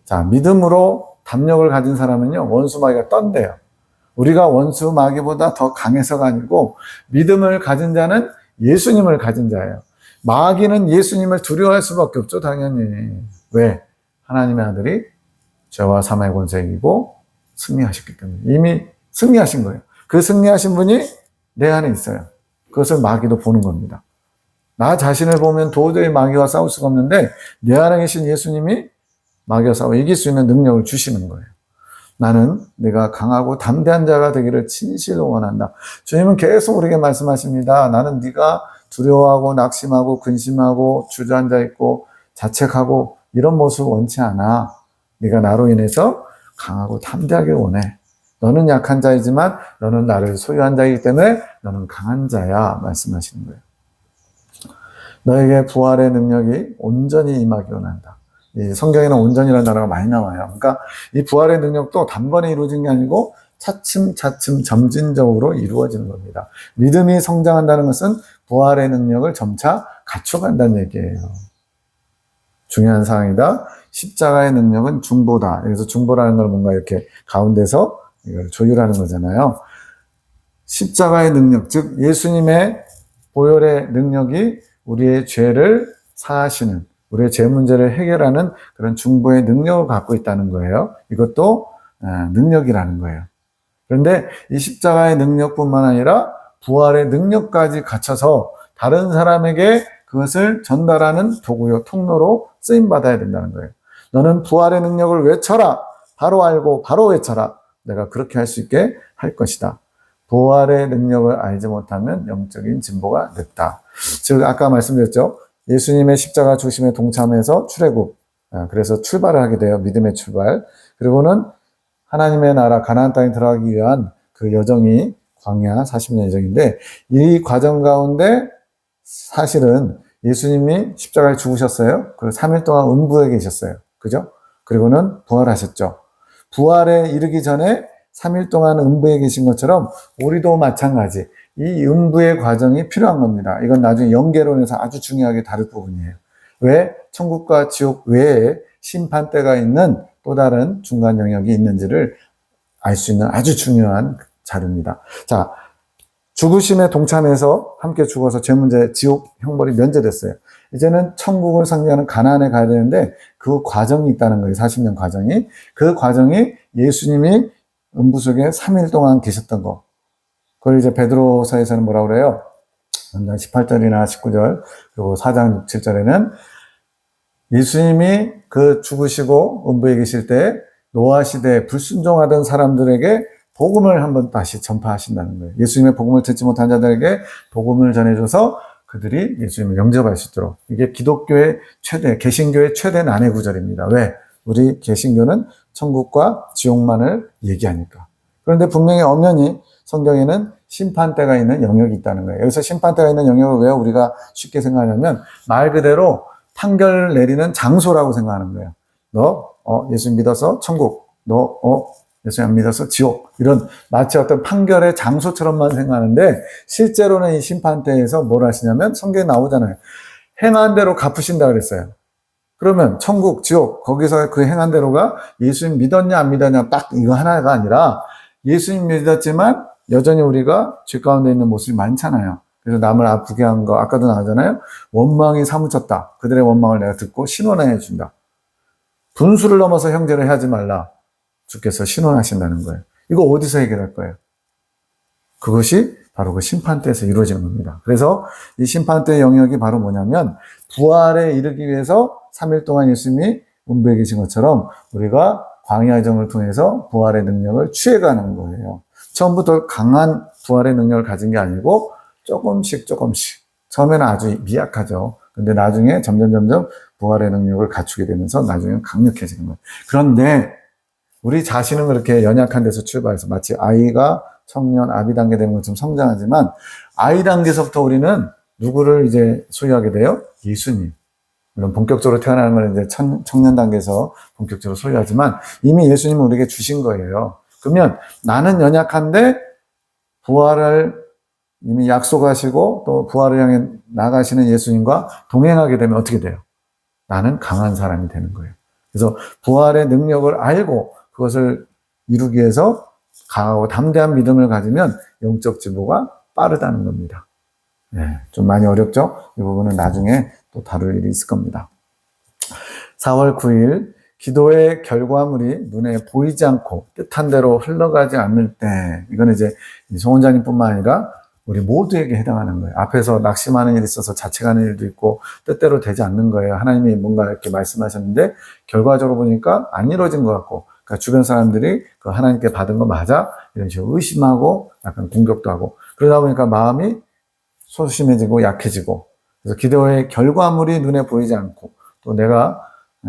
자, 믿음으로 담력을 가진 사람은요, 원수 마귀가 떤대요. 우리가 원수 마귀보다 더 강해서가 아니고 믿음을 가진 자는 예수님을 가진 자예요. 마귀는 예수님을 두려워할 수밖에 없죠, 당연히. 왜? 하나님의 아들이 죄와 사망의 권세를 이기고 승리하셨기 때문에. 이미 승리하신 거예요. 그 승리하신 분이 내 안에 있어요. 그것을 마귀도 보는 겁니다. 나 자신을 보면 도저히 마귀와 싸울 수가 없는데 내 안에 계신 예수님이 마귀와 싸워 이길 수 있는 능력을 주시는 거예요. 나는 내가 강하고 담대한 자가 되기를 진실로 원한다. 주님은 계속 우리에게 말씀하십니다. 나는 네가 두려워하고 낙심하고 근심하고 주저앉아 있고 자책하고 이런 모습을 원치 않아. 네가 나로 인해서 강하고 담대하게 원해. 너는 약한 자이지만 너는 나를 소유한 자이기 때문에 너는 강한 자야 말씀하시는 거예요. 너에게 부활의 능력이 온전히 임하기 원한다. 이 성경에는 온전이라는 단어가 많이 나와요. 그러니까 이 부활의 능력도 단번에 이루어진 게 아니고 차츰차츰 점진적으로 이루어지는 겁니다. 믿음이 성장한다는 것은 부활의 능력을 점차 갖춰간다는 얘기예요. 중요한 사항이다. 십자가의 능력은 중보다. 여기서 중보라는 걸 뭔가 이렇게 가운데서 이걸 조율하는 거잖아요. 십자가의 능력, 즉 예수님의 보혈의 능력이 우리의 죄를 사하시는, 우리의 죄 문제를 해결하는 그런 중보의 능력을 갖고 있다는 거예요. 이것도 능력이라는 거예요. 그런데 이 십자가의 능력뿐만 아니라 부활의 능력까지 갖춰서 다른 사람에게 그것을 전달하는 도구요, 통로로 쓰임받아야 된다는 거예요. 너는 부활의 능력을 외쳐라. 바로 알고 바로 외쳐라. 내가 그렇게 할 수 있게 할 것이다. 부활의 능력을 알지 못하면 영적인 진보가 늦다. 즉 아까 말씀드렸죠. 예수님의 십자가 죽으심에 동참해서 출애굽. 그래서 출발을 하게 돼요. 믿음의 출발. 그리고는 하나님의 나라 가나안 땅에 들어가기 위한 그 여정이 광야 40년 여정인데 이 과정 가운데 사실은 예수님이 십자가에 죽으셨어요. 그리고 3일 동안 음부에 계셨어요. 그죠? 그리고는 부활하셨죠. 부활에 이르기 전에 3일 동안 음부에 계신 것처럼 우리도 마찬가지 이 음부의 과정이 필요한 겁니다. 이건 나중에 연계론에서 아주 중요하게 다룰 부분이에요. 왜 천국과 지옥 외에 심판대가 있는 또 다른 중간 영역이 있는지를 알 수 있는 아주 중요한 자료입니다. 자, 죽으심에 동참해서 함께 죽어서 죄 문제, 지옥 형벌이 면제됐어요. 이제는 천국을 상징하는 가나안에 가야 되는데 그 과정이 있다는 거예요. 40년 과정이. 그 과정이 예수님이 음부 속에 3일 동안 계셨던 거. 그걸 이제 베드로서에서는 뭐라고 그래요? 3장 18절이나 19절 그리고 4장 6, 7절에는 예수님이 그 죽으시고 음부에 계실 때 노아 시대에 불순종하던 사람들에게 복음을 한번 다시 전파하신다는 거예요. 예수님의 복음을 듣지 못한 자들에게 복음을 전해줘서 그들이 예수님을 영접할 수 있도록. 이게 기독교의 최대, 개신교의 최대 난해 구절입니다. 왜? 우리 개신교는 천국과 지옥만을 얘기하니까. 그런데 분명히 엄연히 성경에는 심판대가 있는 영역이 있다는 거예요. 여기서 심판대가 있는 영역을 왜 우리가 쉽게 생각하냐면 말 그대로 판결을 내리는 장소라고 생각하는 거예요. 너 예수 믿어서 천국, 너 예수 안 믿어서 지옥, 이런 마치 어떤 판결의 장소처럼만 생각하는데 실제로는 이 심판대에서 뭘 하시냐면 성경에 나오잖아요. 행한 대로 갚으신다 그랬어요. 그러면 천국, 지옥, 거기서 그 행한 대로가 예수님 믿었냐 안 믿었냐 딱 이거 하나가 아니라 예수님 믿었지만 여전히 우리가 죄 가운데 있는 모습이 많잖아요. 그래서 남을 아프게 한 거, 아까도 나오잖아요. 원망이 사무쳤다. 그들의 원망을 내가 듣고 신원해 준다. 분수를 넘어서 형제를 하지 말라. 주께서 신원하신다는 거예요. 이거 어디서 해결할 거예요? 그것이 바로 그 심판대에서 이루어지는 겁니다. 그래서 이 심판대의 영역이 바로 뭐냐면 부활에 이르기 위해서 3일 동안 예수님이 문부에 계신 것처럼 우리가 광야의 정을 통해서 부활의 능력을 취해가는 거예요. 처음부터 강한 부활의 능력을 가진 게 아니고 조금씩 처음에는 아주 미약하죠. 근데 나중에 점점 부활의 능력을 갖추게 되면서 나중에는 강력해지는 거예요. 그런데 우리 자신은 그렇게 연약한 데서 출발해서 마치 아이가 청년, 아비 단계 되는 것처럼 성장하지만 아이 단계에서부터 우리는 누구를 이제 소유하게 돼요? 예수님. 물론 본격적으로 태어나는 건 이제 청년 단계에서 본격적으로 소유하지만 이미 예수님은 우리에게 주신 거예요. 그러면 나는 연약한데 부활을 이미 약속하시고 또 부활을 향해 나가시는 예수님과 동행하게 되면 어떻게 돼요? 나는 강한 사람이 되는 거예요. 그래서 부활의 능력을 알고 그것을 이루기 위해서 강하고 담대한 믿음을 가지면 영적 진보가 빠르다는 겁니다. 네, 좀 많이 어렵죠? 이 부분은 나중에 또 다룰 일이 있을 겁니다. 4월 9일 기도의 결과물이 눈에 보이지 않고 뜻한 대로 흘러가지 않을 때 이건 이제 송 원장님뿐만 아니라 우리 모두에게 해당하는 거예요. 앞에서 낙심하는 일이 있어서 자책하는 일도 있고 뜻대로 되지 않는 거예요. 하나님이 뭔가 이렇게 말씀하셨는데 결과적으로 보니까 안 이루어진 것 같고 그러니까 주변 사람들이 그 하나님께 받은 거 맞아? 이런 식으로 의심하고 약간 공격도 하고 그러다 보니까 마음이 소심해지고 약해지고 그래서 기도의 결과물이 눈에 보이지 않고 또 내가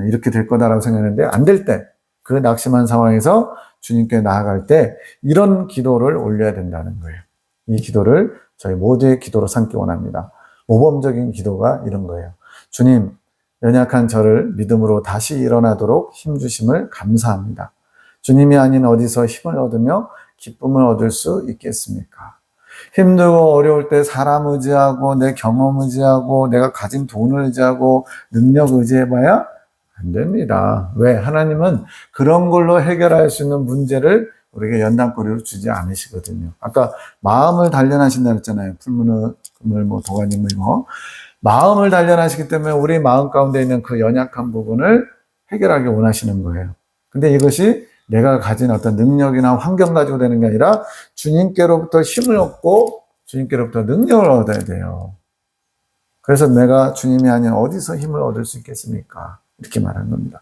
이렇게 될 거다라고 생각했는데 안 될 때 그 낙심한 상황에서 주님께 나아갈 때 이런 기도를 올려야 된다는 거예요. 이 기도를 저희 모두의 기도로 삼기 원합니다. 모범적인 기도가 이런 거예요. 주님, 연약한 저를 믿음으로 다시 일어나도록 힘주심을 감사합니다. 주님이 아닌 어디서 힘을 얻으며 기쁨을 얻을 수 있겠습니까? 힘들고 어려울 때 사람 의지하고 내 경험 의지하고 내가 가진 돈을 의지하고 능력 의지해봐야 안 됩니다. 왜? 하나님은 그런 걸로 해결할 수 있는 문제를 우리에게 연단거리로 주지 않으시거든요. 아까 마음을 단련하신다 그랬잖아요. 풀무는 금을 도가니물 마음을 단련하시기 때문에 우리 마음 가운데 있는 그 연약한 부분을 해결하기 원하시는 거예요. 근데 이것이 내가 가진 어떤 능력이나 환경 가지고 되는 게 아니라 주님께로부터 힘을 얻고 주님께로부터 능력을 얻어야 돼요. 그래서 내가 주님이 아닌 어디서 힘을 얻을 수 있겠습니까? 이렇게 말하는 겁니다.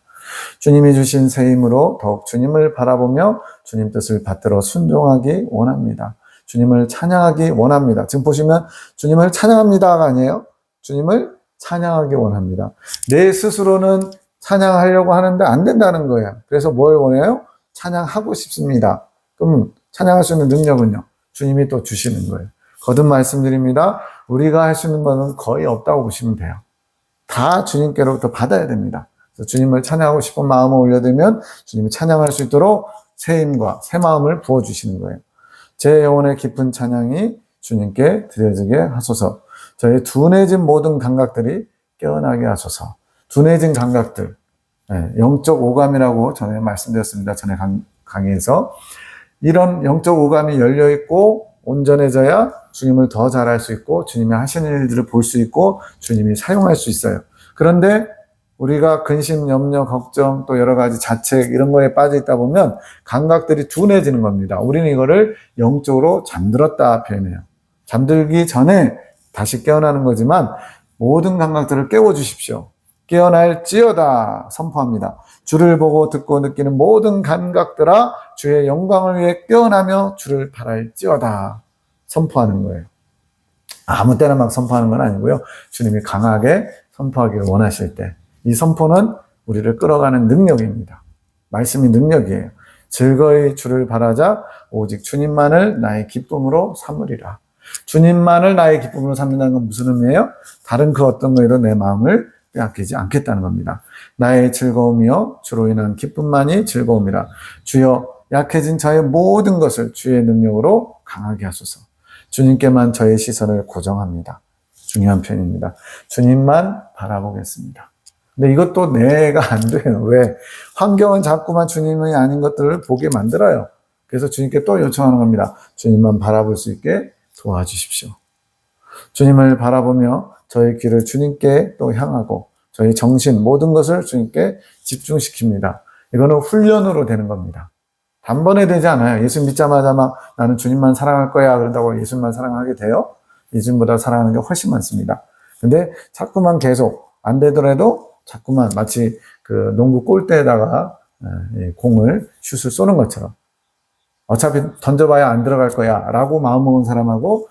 주님이 주신 새 힘으로 더욱 주님을 바라보며 주님 뜻을 받들어 순종하기 원합니다. 주님을 찬양하기 원합니다. 지금 보시면 주님을 찬양합니다가 아니에요. 주님을 찬양하기 원합니다. 내 스스로는 찬양하려고 하는데 안 된다는 거예요. 그래서 뭘 원해요? 찬양하고 싶습니다. 그럼 찬양할 수 있는 능력은요? 주님이 또 주시는 거예요. 거듭 말씀드립니다. 우리가 할 수 있는 것은 거의 없다고 보시면 돼요. 다 주님께로부터 받아야 됩니다. 그래서 주님을 찬양하고 싶은 마음을 올려두면 주님이 찬양할 수 있도록 새 힘과 새 마음을 부어주시는 거예요. 제 영혼의 깊은 찬양이 주님께 드려지게 하소서. 저의 둔해진 모든 감각들이 깨어나게 하소서. 둔해진 감각들, 영적 오감이라고 전에 말씀드렸습니다. 전에 강의에서. 이런 영적 오감이 열려있고 온전해져야 주님을 더 잘할 수 있고 주님이 하시는 일들을 볼 수 있고 주님이 사용할 수 있어요. 그런데 우리가 근심, 염려, 걱정 또 여러 가지 자책 이런 거에 빠져 있다 보면 감각들이 둔해지는 겁니다. 우리는 이거를 영적으로 잠들었다 표현해요. 잠들기 전에 다시 깨어나는 거지만 모든 감각들을 깨워주십시오. 깨어날지어다 선포합니다. 주를 보고 듣고 느끼는 모든 감각들아 주의 영광을 위해 깨어나며 주를 바랄지어다 선포하는 거예요. 아무 때나 막 선포하는 건 아니고요. 주님이 강하게 선포하기를 원하실 때 이 선포는 우리를 끌어가는 능력입니다. 말씀이 능력이에요. 즐거이 주를 바라자 오직 주님만을 나의 기쁨으로 삼으리라. 주님만을 나의 기쁨으로 삼는다는 건 무슨 의미예요? 다른 그 어떤 거에도 내 마음을 빼앗기지 않겠다는 겁니다. 나의 즐거움이요 주로 인한 기쁨만이 즐거움이라. 주여 약해진 저의 모든 것을 주의 능력으로 강하게 하소서. 주님께만 저의 시선을 고정합니다. 중요한 표현입니다. 주님만 바라보겠습니다. 근데 이것도 내가 안 돼요. 왜? 환경은 자꾸만 주님이 아닌 것들을 보게 만들어요. 그래서 주님께 또 요청하는 겁니다. 주님만 바라볼 수 있게 도와주십시오. 주님을 바라보며 저희 귀를 주님께 또 향하고 저희 정신 모든 것을 주님께 집중시킵니다. 이거는 훈련으로 되는 겁니다. 단번에 되지 않아요. 예수 믿자마자 막 나는 주님만 사랑할 거야 그런다고 예수님만 사랑하게 돼요? 예수님보다 사랑하는 게 훨씬 많습니다. 근데 자꾸만 계속 안 되더라도 자꾸만 마치 그 농구 골대에다가 공을 슛을 쏘는 것처럼 어차피 던져봐야 안 들어갈 거야 라고 마음먹은 사람하고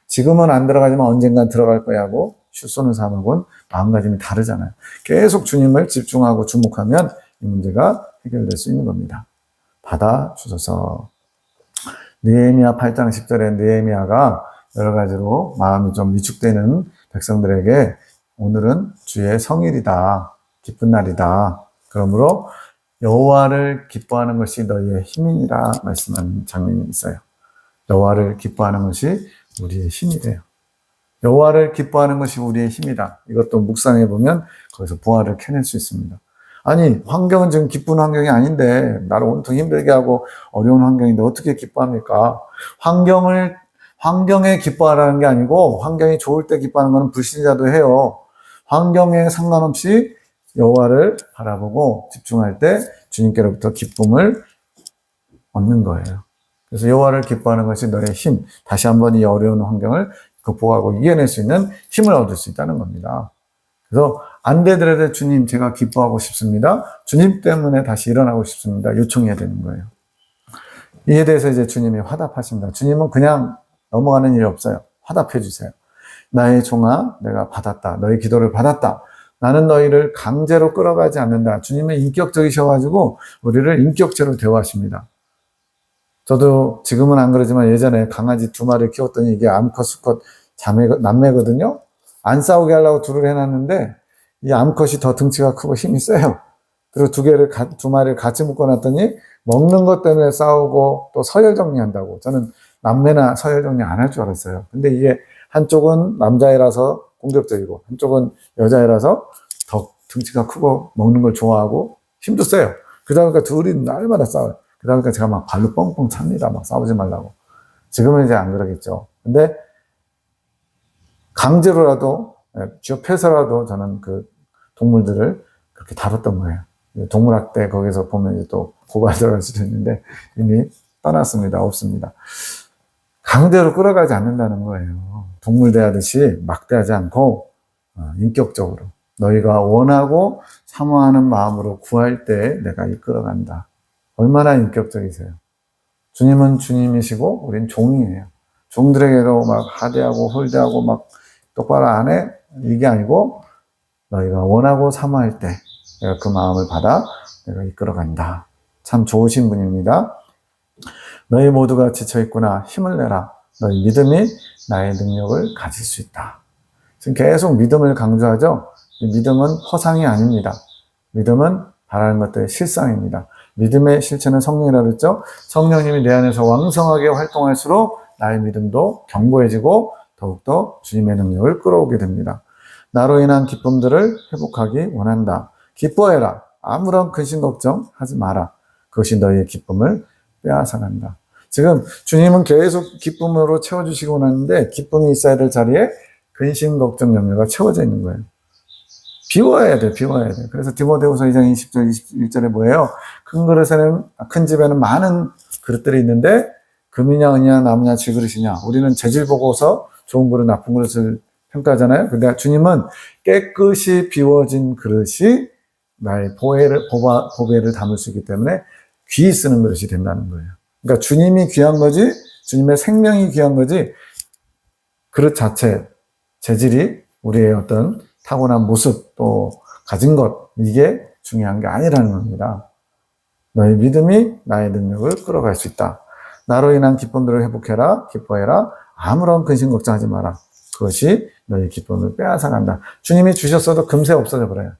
지금은 안 들어가지만 언젠간 들어갈 거야 하고 슛 쏘는 사람하고는 마음가짐이 다르잖아요. 계속 주님을 집중하고 주목하면 이 문제가 해결될 수 있는 겁니다. 받아주소서. 느헤미야 8장 10절에 느헤미야가 여러 가지로 마음이 좀 위축되는 백성들에게 오늘은 주의 성일이다. 기쁜 날이다. 그러므로 여호와를 기뻐하는 것이 너희의 힘이니라 말씀하는 장면이 있어요. 여호와를 기뻐하는 것이 우리의 힘이래요. 여호와를 기뻐하는 것이 우리의 힘이다. 이것도 묵상해 보면 거기서 부활을 캐낼 수 있습니다. 아니 환경은 지금 기쁜 환경이 아닌데 나를 온통 힘들게 하고 어려운 환경인데 어떻게 기뻐합니까? 환경에 기뻐하라는 게 아니고 환경이 좋을 때 기뻐하는 것은 불신자도 해요. 환경에 상관없이 여호와를 바라보고 집중할 때 주님께로부터 기쁨을 얻는 거예요. 그래서 여호와를 기뻐하는 것이 너의 힘. 다시 한번 이 어려운 환경을 극복하고 이겨낼 수 있는 힘을 얻을 수 있다는 겁니다. 그래서 안 되더라도 주님 제가 기뻐하고 싶습니다. 주님 때문에 다시 일어나고 싶습니다. 요청해야 되는 거예요. 이에 대해서 이제 주님이 화답하십니다. 주님은 그냥 넘어가는 일이 없어요. 화답해 주세요. 나의 종아 내가 받았다. 너의 기도를 받았다. 나는 너희를 강제로 끌어가지 않는다. 주님은 인격적이셔가지고 우리를 인격체로 대화하십니다. 저도 지금은 안 그러지만 예전에 강아지 2마리를 키웠더니 이게 암컷, 수컷 남매거든요. 안 싸우게 하려고 둘을 해놨는데 이 암컷이 더 등치가 크고 힘이 세요. 그리고 2마리를 같이 묶어놨더니 먹는 것 때문에 싸우고 또 서열 정리한다고. 저는 남매나 서열 정리 안 할 줄 알았어요. 근데 이게 한쪽은 남자애라서 공격적이고 한쪽은 여자애라서 더 등치가 크고 먹는 걸 좋아하고 힘도 세요. 그러다 보니까 둘이 날마다 싸워요. 그러다 보니까 제가 막 발로 뻥뻥 찹니다. 막 싸우지 말라고. 지금은 이제 안 그러겠죠. 근데 강제로라도 쥐어패서라도 저는 그 동물들을 그렇게 다뤘던 거예요. 동물학대 거기서 보면 이제 또 고발 들어갈 수도 있는데 이미 떠났습니다. 없습니다. 강제로 끌어가지 않는다는 거예요. 동물 대하듯이 막 대하지 않고 인격적으로 너희가 원하고 사모하는 마음으로 구할 때 내가 이끌어간다. 얼마나 인격적이세요. 주님은 주님이시고 우린 종이에요. 종들에게도 막 하대하고 홀대하고 막 똑바로 안 해? 이게 아니고 너희가 원하고 사모할 때 내가 그 마음을 받아 내가 이끌어간다. 참 좋으신 분입니다. 너희 모두가 지쳐있구나. 힘을 내라. 너희 믿음이 나의 능력을 가질 수 있다. 지금 계속 믿음을 강조하죠. 이 믿음은 허상이 아닙니다. 믿음은 바라는 것들의 실상입니다. 믿음의 실체는 성령이라고 그랬죠. 성령님이 내 안에서 왕성하게 활동할수록 나의 믿음도 견고해지고 더욱더 주님의 능력을 끌어오게 됩니다. 나로 인한 기쁨들을 회복하기 원한다. 기뻐해라. 아무런 근심 걱정하지 마라. 그것이 너희의 기쁨을 빼앗아간다. 지금 주님은 계속 기쁨으로 채워주시고 나는데 기쁨이 있어야 될 자리에 근심 걱정 염려가 채워져 있는 거예요. 비워야 돼. 그래서 디모데후서 2장 20절 21절에 뭐예요? 큰 집에는 많은 그릇들이 있는데 금이냐 은이냐 나무냐 질그릇이냐. 우리는 재질 보고서 좋은 그릇 나쁜 그릇을 평가하잖아요. 근데 주님은 깨끗이 비워진 그릇이 나의 보배를 담을 수 있기 때문에 귀히 쓰는 그릇이 된다는 거예요. 그러니까 주님이 귀한 거지, 주님의 생명이 귀한 거지, 그릇 자체, 재질이 우리의 어떤 타고난 모습, 또 가진 것, 이게 중요한 게 아니라는 겁니다. 너의 믿음이 나의 능력을 끌어갈 수 있다. 나로 인한 기쁨들을 회복해라, 기뻐해라, 아무런 근심 걱정하지 마라. 그것이 너의 기쁨을 빼앗아간다. 주님이 주셨어도 금세 없어져 버려요.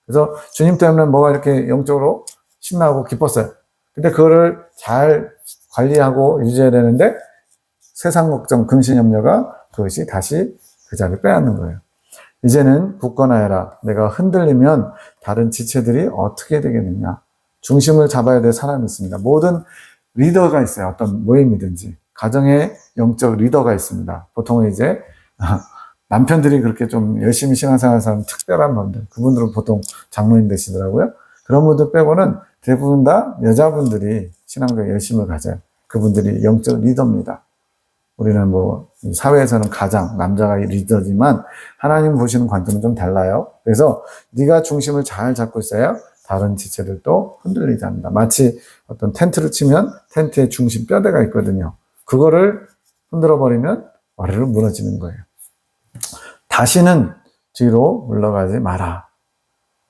그래서 주님 때문에 뭐가 이렇게 영적으로 신나고 기뻤어요. 근데 그거를 잘 관리하고 유지해야 되는데 세상 걱정, 근심 염려가 그것이 다시 그 자리를 빼앗는 거예요. 이제는 굳건하여라. 내가 흔들리면 다른 지체들이 어떻게 되겠느냐. 중심을 잡아야 될 사람이 있습니다. 모든 리더가 있어요. 어떤 모임이든지. 가정에 영적 리더가 있습니다. 보통은 이제 남편들이 그렇게 좀 열심히 신앙생활 하는 특별한 분들, 그분들은 보통 장로님 되시더라고요. 그런 분들 빼고는 대부분 다 여자분들이 신앙적인 열심을 가져요. 그분들이 영적 리더입니다. 우리는 뭐 사회에서는 가장 남자가 리더지만 하나님 보시는 관점은 좀 달라요. 그래서 네가 중심을 잘 잡고 있어야 다른 지체들도 흔들리지 않는다. 마치 어떤 텐트를 치면 텐트의 중심 뼈대가 있거든요. 그거를 흔들어 버리면 와르르 무너지는 거예요. 다시는 뒤로 물러가지 마라.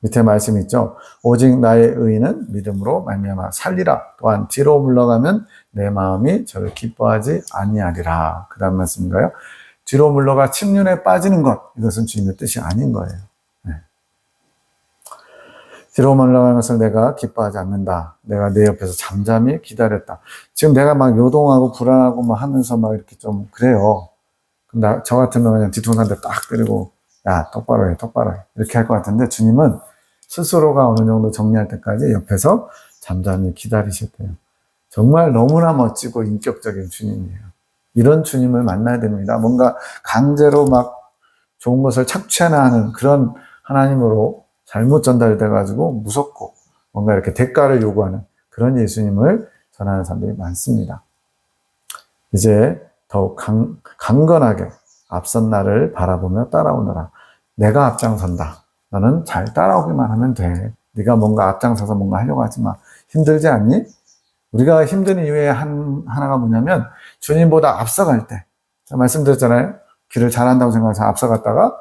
밑에 말씀 있죠. 오직 나의 의인은 믿음으로 말미암아 살리라. 또한 뒤로 물러가면 내 마음이 저를 기뻐하지 아니하리라. 그 다음 말씀인가요? 뒤로 물러가 침륜에 빠지는 것. 이것은 주님의 뜻이 아닌 거예요. 네. 뒤로 물러가는 것을 내가 기뻐하지 않는다. 내가 내 옆에서 잠잠히 기다렸다. 지금 내가 막 요동하고 불안하고 막 하면서 막 이렇게 좀 그래요. 저 같으면 그냥 뒤통수한테 딱 때리고 야 똑바로 해 똑바로 해 이렇게 할 것 같은데 주님은 스스로가 어느 정도 정리할 때까지 옆에서 잠잠히 기다리실 때요. 정말 너무나 멋지고 인격적인 주님이에요. 이런 주님을 만나야 됩니다. 뭔가 강제로 막 좋은 것을 착취하나 하는 그런 하나님으로 잘못 전달돼가지고 무섭고 뭔가 이렇게 대가를 요구하는 그런 예수님을 전하는 사람들이 많습니다. 이제 더욱 강건하게 앞선 나를 바라보며 따라오너라. 내가 앞장선다. 너는 잘 따라오기만 하면 돼. 네가 뭔가 앞장서서 뭔가 하려고 하지 마. 힘들지 않니? 우리가 힘든 이유의 하나가 뭐냐면 주님보다 앞서갈 때. 제가 말씀드렸잖아요. 길을 잘한다고 생각해서 앞서갔다가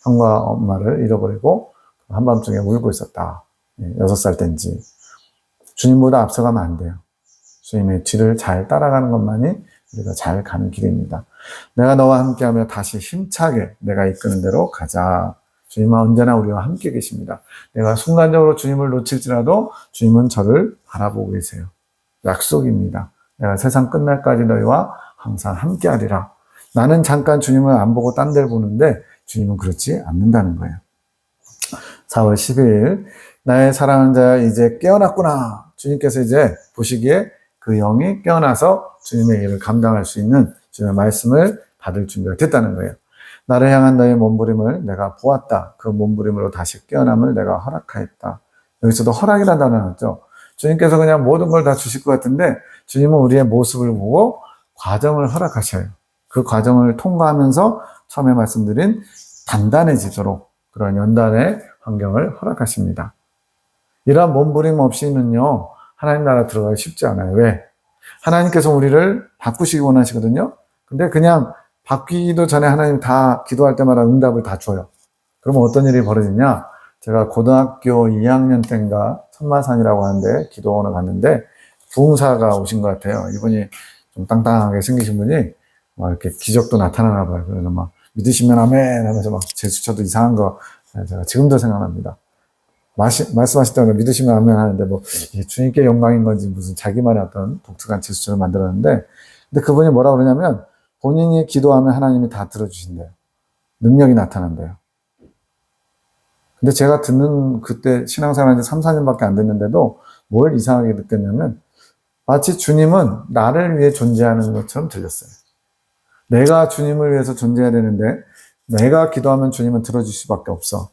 형과 엄마를 잃어버리고 한밤중에 울고 있었다. 6살 때인지. 주님보다 앞서가면 안 돼요. 주님의 뒤를 잘 따라가는 것만이 우리가 잘 가는 길입니다. 내가 너와 함께하며 다시 힘차게 내가 이끄는 대로 가자. 주님은 언제나 우리와 함께 계십니다. 내가 순간적으로 주님을 놓칠지라도 주님은 저를 바라보고 계세요. 약속입니다. 내가 세상 끝날까지 너희와 항상 함께하리라. 나는 잠깐 주님을 안 보고 딴 데를 보는데 주님은 그렇지 않는다는 거예요. 4월 12일 나의 사랑하는 자야 이제 깨어났구나. 주님께서 이제 보시기에 그 영이 깨어나서 주님의 일을 감당할 수 있는 주님의 말씀을 받을 준비가 됐다는 거예요. 나를 향한 너의 몸부림을 내가 보았다. 그 몸부림으로 다시 깨어남을 내가 허락하였다. 여기서도 허락이라는 단어 나왔죠. 주님께서 그냥 모든 걸 다 주실 것 같은데 주님은 우리의 모습을 보고 과정을 허락하셔요. 그 과정을 통과하면서 처음에 말씀드린 단단해지도록 그런 연단의 환경을 허락하십니다. 이러한 몸부림 없이는요. 하나님 나라 들어가기 쉽지 않아요. 왜? 하나님께서 우리를 바꾸시기 원하시거든요. 근데 그냥 바뀌기도 전에 하나님 다 기도할 때마다 응답을 다 줘요. 그러면 어떤 일이 벌어지냐? 제가 고등학교 2학년 때인가 천마산이라고 하는데 기도원을 갔는데 부흥사가 오신 것 같아요. 이분이 좀 땅땅하게 생기신 분이 막 이렇게 기적도 나타나나 봐요. 그래서 막 믿으시면 아멘 하면서 막 제스처도 이상한 거 제가 지금도 생각납니다. 말씀하실 때마다 믿으시면 아멘 하는데 뭐 주님께 영광인 건지 무슨 자기만의 어떤 독특한 제스처를 만들었는데 근데 그분이 뭐라 그러냐면 본인이 기도하면 하나님이 다 들어주신대요. 능력이 나타난대요. 근데 제가 듣는 그때 신앙생활 한 지 3, 4년밖에 안 됐는데도 뭘 이상하게 느꼈냐면 마치 주님은 나를 위해 존재하는 것처럼 들렸어요. 내가 주님을 위해서 존재해야 되는데 내가 기도하면 주님은 들어줄 수밖에 없어.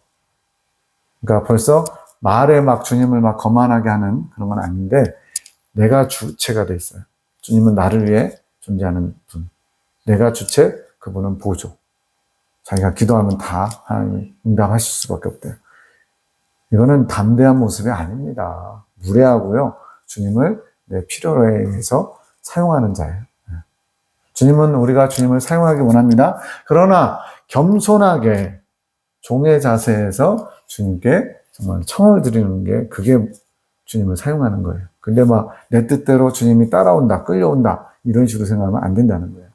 그러니까 벌써 말에 막 주님을 막 거만하게 하는 그런 건 아닌데 내가 주체가 돼 있어요. 주님은 나를 위해 존재하는 분. 내가 주체, 그분은 보조. 자기가 기도하면 다 하나님이 응답하실 수밖에 없대요. 이거는 담대한 모습이 아닙니다. 무례하고요. 주님을 내 필요에 의해서 사용하는 자예요. 주님은 우리가 주님을 사용하기 원합니다. 그러나 겸손하게 종의 자세에서 주님께 정말 청을 드리는 게 그게 주님을 사용하는 거예요. 근데 막 내 뜻대로 주님이 따라온다, 끌려온다 이런 식으로 생각하면 안 된다는 거예요.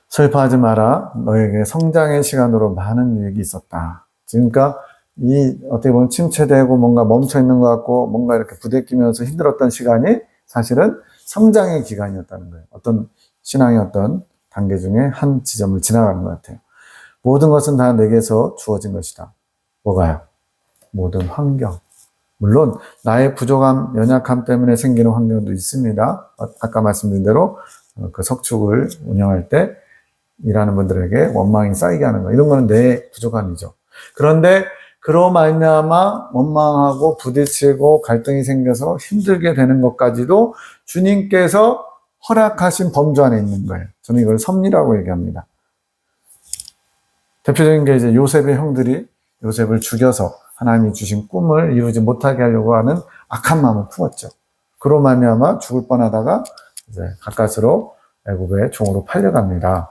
슬퍼하지 마라. 너에게 성장의 시간으로 많은 유익이 있었다. 그러니까 이 어떻게 보면 침체되고 뭔가 멈춰 있는 것 같고 뭔가 이렇게 부대끼면서 힘들었던 시간이 사실은 성장의 기간이었다는 거예요. 어떤 신앙의 어떤 단계 중에 한 지점을 지나가는 것 같아요. 모든 것은 다 내게서 주어진 것이다. 뭐가요? 모든 환경. 물론 나의 부족함, 연약함 때문에 생기는 환경도 있습니다. 아까 말씀드린 대로 그 석축을 운영할 때 일하는 분들에게 원망이 쌓이게 하는 거. 이런 거는 내 부족함이죠. 그런데 그로 말미암아 원망하고 부딪히고 갈등이 생겨서 힘들게 되는 것까지도 주님께서 허락하신 범주 안에 있는 거예요. 저는 이걸 섭리라고 얘기합니다. 대표적인 게 이제 요셉의 형들이 요셉을 죽여서 하나님이 주신 꿈을 이루지 못하게 하려고 하는 악한 마음을 품었죠. 그로 말미암아 죽을 뻔하다가 이제 가까스로 애굽의 종으로 팔려갑니다.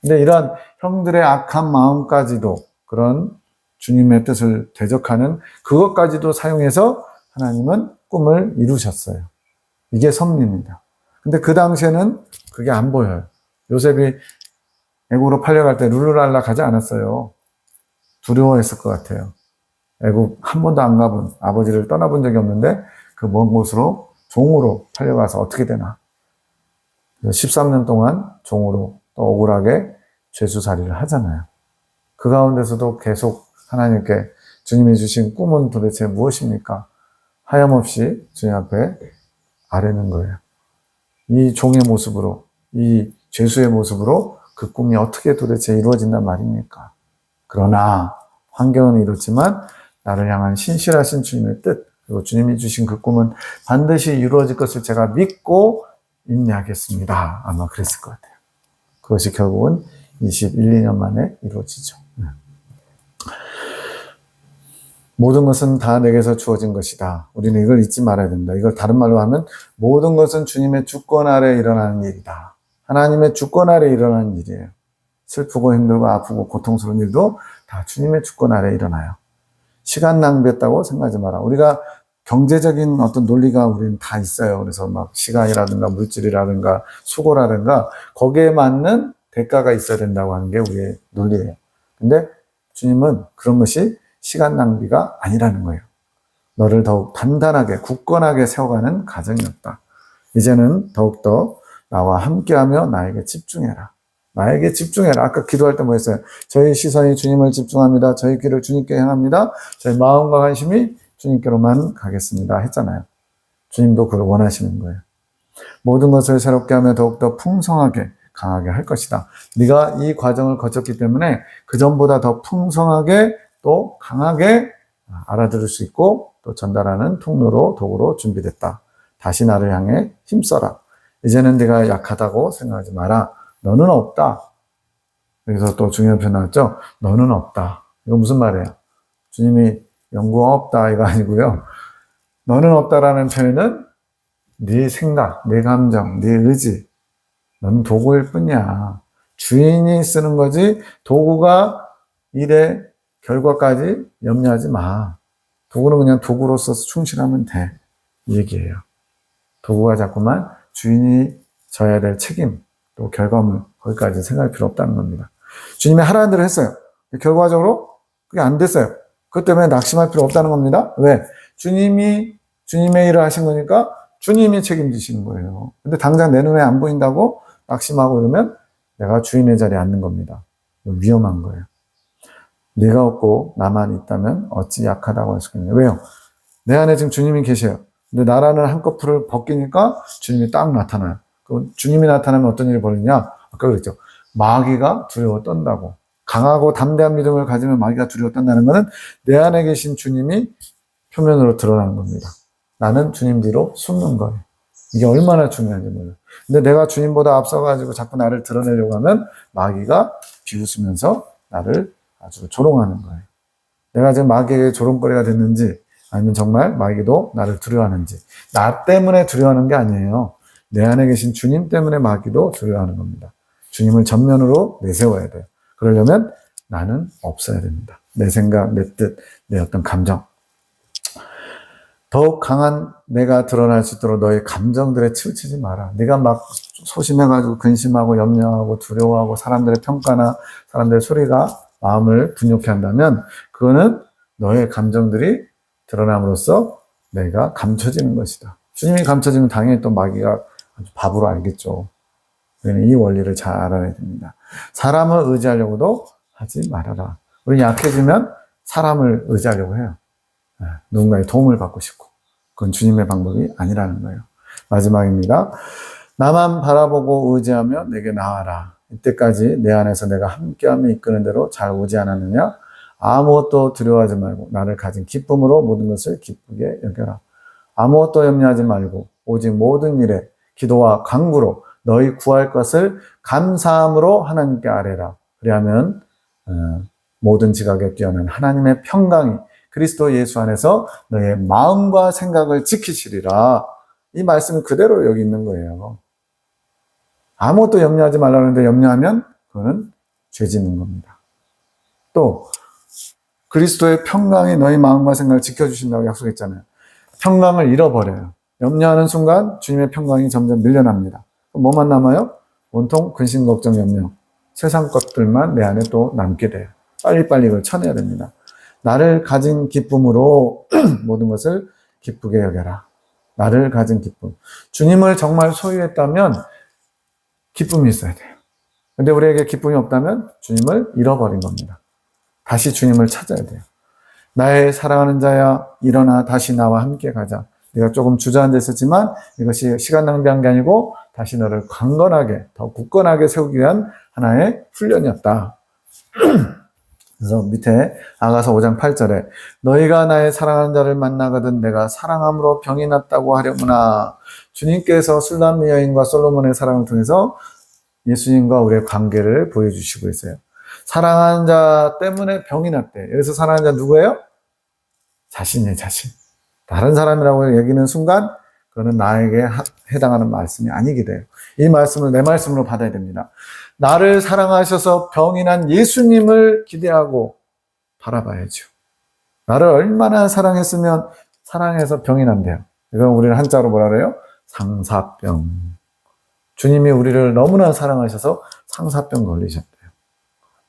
근데 이런 형들의 악한 마음까지도 그런 주님의 뜻을 대적하는 그것까지도 사용해서 하나님은 꿈을 이루셨어요. 이게 섭리입니다. 근데 그 당시에는 그게 안 보여요. 요셉이 애굽으로 팔려갈 때 룰루랄라 가지 않았어요. 두려워했을 것 같아요. 애굽 한 번도 안 가본, 아버지를 떠나본 적이 없는데 그 먼 곳으로 종으로 팔려가서 어떻게 되나. 13년 동안 종으로 또 억울하게 죄수살이를 하잖아요. 그 가운데서도 계속 하나님께 주님이 주신 꿈은 도대체 무엇입니까? 하염없이 주님 앞에 아뢰는 거예요. 이 종의 모습으로, 이 죄수의 모습으로 그 꿈이 어떻게 도대체 이루어진단 말입니까? 그러나 환경은 이렇지만 나를 향한 신실하신 주님의 뜻, 그리고 주님이 주신 그 꿈은 반드시 이루어질 것을 제가 믿고 인내하겠습니다. 아마 그랬을 것 같아요. 그것이 결국은 21, 2년 만에 이루어지죠. 모든 것은 다 내게서 주어진 것이다. 우리는 이걸 잊지 말아야 된다. 이걸 다른 말로 하면 모든 것은 주님의 주권 아래 일어나는 일이다. 하나님의 주권 아래 일어나는 일이에요. 슬프고 힘들고 아프고 고통스러운 일도 다 주님의 주권 아래 일어나요. 시간 낭비했다고 생각하지 마라. 우리가 경제적인 어떤 논리가 우리는 다 있어요. 그래서 막 시간이라든가 물질이라든가 수고라든가 거기에 맞는 대가가 있어야 된다고 하는 게 우리의 논리예요. 근데 주님은 그런 것이 시간 낭비가 아니라는 거예요. 너를 더욱 단단하게 굳건하게 세워가는 가정이었다. 이제는 더욱더 나와 함께하며 나에게 집중해라. 나에게 집중해라. 아까 기도할 때 뭐 했어요? 저희 시선이 주님을 집중합니다. 저희 귀를 주님께 향합니다. 저희 마음과 관심이 주님께로만 가겠습니다. 했잖아요. 주님도 그걸 원하시는 거예요. 모든 것을 새롭게 하며 더욱더 풍성하게 강하게 할 것이다. 네가 이 과정을 거쳤기 때문에 그전보다 더 풍성하게 또 강하게 알아들을 수 있고 또 전달하는 통로로 도구로 준비됐다. 다시 나를 향해 힘써라. 이제는 네가 약하다고 생각하지 마라. 너는 없다. 여기서 또 중요한 표현 나왔죠? 너는 없다. 이거 무슨 말이에요? 주님이 연구가 없다 이거 아니고요. 너는 없다라는 표현은 네 생각, 네 감정, 네 의지. 너는 도구일 뿐이야. 주인이 쓰는 거지 도구가 일의 결과까지 염려하지 마. 도구는 그냥 도구로 써서 충실하면 돼. 이 얘기예요. 도구가 자꾸만 주인이 져야 될 책임, 또 결과물, 거기까지 생각할 필요 없다는 겁니다. 주님이 하라는 대로 했어요. 결과적으로 그게 안 됐어요. 그것 때문에 낙심할 필요 없다는 겁니다. 왜? 주님이 주님의 일을 하신 거니까 주님이 책임지시는 거예요. 근데 당장 내 눈에 안 보인다고 낙심하고 이러면 내가 주인의 자리에 앉는 겁니다. 위험한 거예요. 네가 없고 나만 있다면 어찌 약하다고 할 수 있겠냐. 왜요? 내 안에 지금 주님이 계셔요. 근데 나라는 한꺼풀을 벗기니까 주님이 딱 나타나요. 주님이 나타나면 어떤 일이 벌어지냐? 아까 그랬죠. 마귀가 두려워 떤다고. 강하고 담대한 믿음을 가지면 마귀가 두려워 떤다는 것은 내 안에 계신 주님이 표면으로 드러나는 겁니다. 나는 주님 뒤로 숨는 거예요. 이게 얼마나 중요한지 몰라요. 근데 내가 주님보다 앞서가지고 자꾸 나를 드러내려고 하면 마귀가 비웃으면서 나를 아주 조롱하는 거예요. 내가 지금 마귀에게 조롱거리가 됐는지 아니면 정말 마귀도 나를 두려워하는지. 나 때문에 두려워하는 게 아니에요. 내 안에 계신 주님 때문에 마귀도 두려워하는 겁니다. 주님을 전면으로 내세워야 돼요. 그러려면 나는 없어야 됩니다. 내 생각, 내 뜻, 내 어떤 감정. 더욱 강한 내가 드러날 수 있도록 너의 감정들에 치우치지 마라. 네가 막 소심해가지고 근심하고 염려하고 두려워하고 사람들의 평가나 사람들의 소리가 마음을 분욕해 한다면 그거는 너의 감정들이 드러남으로써 내가 감춰지는 것이다. 주님이 감춰지면 당연히 또 마귀가 아주 바보로 알겠죠. 이 원리를 잘 알아야 됩니다. 사람을 의지하려고도 하지 말아라. 우리 약해지면 사람을 의지하려고 해요. 누군가의 도움을 받고 싶고 그건 주님의 방법이 아니라는 거예요. 마지막입니다. 나만 바라보고 의지하며 내게 나와라. 이때까지 내 안에서 내가 함께함이 이끄는 대로 잘 오지 않았느냐? 아무것도 두려워하지 말고 나를 가진 기쁨으로 모든 것을 기쁘게 여겨라. 아무것도 염려하지 말고 오직 모든 일에 기도와 간구로 너희 구할 것을 감사함으로 하나님께 아뢰라. 그리하면 모든 지각에 뛰어난 하나님의 평강이 그리스도 예수 안에서 너의 마음과 생각을 지키시리라. 이 말씀이 그대로 여기 있는 거예요. 아무것도 염려하지 말라는데 염려하면 그거는 죄 짓는 겁니다. 또 그리스도의 평강이 너희 마음과 생각을 지켜주신다고 약속했잖아요. 평강을 잃어버려요. 염려하는 순간 주님의 평강이 점점 밀려납니다. 뭐만 남아요? 온통 근심, 걱정, 염려. 세상 것들만 내 안에 또 남게 돼요. 빨리빨리 이걸 쳐내야 됩니다. 나를 가진 기쁨으로 모든 것을 기쁘게 여겨라. 나를 가진 기쁨. 주님을 정말 소유했다면 기쁨이 있어야 돼요. 근데 우리에게 기쁨이 없다면 주님을 잃어버린 겁니다. 다시 주님을 찾아야 돼요. 나의 사랑하는 자야, 일어나 다시 나와 함께 가자. 네가 조금 주저앉아 있었지만 이것이 시간 낭비한 게 아니고 다시 너를 강건하게, 더 굳건하게 세우기 위한 하나의 훈련이었다. 그래서 밑에 아가서 5장 8절에 너희가 나의 사랑하는 자를 만나거든 내가 사랑함으로 병이 났다고 하려구나. 주님께서 술람미 여인과 솔로몬의 사랑을 통해서 예수님과 우리의 관계를 보여주시고 있어요. 사랑하는 자 때문에 병이 났대. 여기서 사랑하는 자 누구예요? 자신이에요, 자신. 다른 사람이라고 여기는 순간 그거는 나에게 해당하는 말씀이 아니게 돼요. 이 말씀을 내 말씀으로 받아야 됩니다. 나를 사랑하셔서 병이 난 예수님을 기대하고 바라봐야죠. 나를 얼마나 사랑했으면 사랑해서 병이 난대요. 이건 우리는 한자로 뭐라 그래요? 상사병. 주님이 우리를 너무나 사랑하셔서 상사병 걸리셨대요.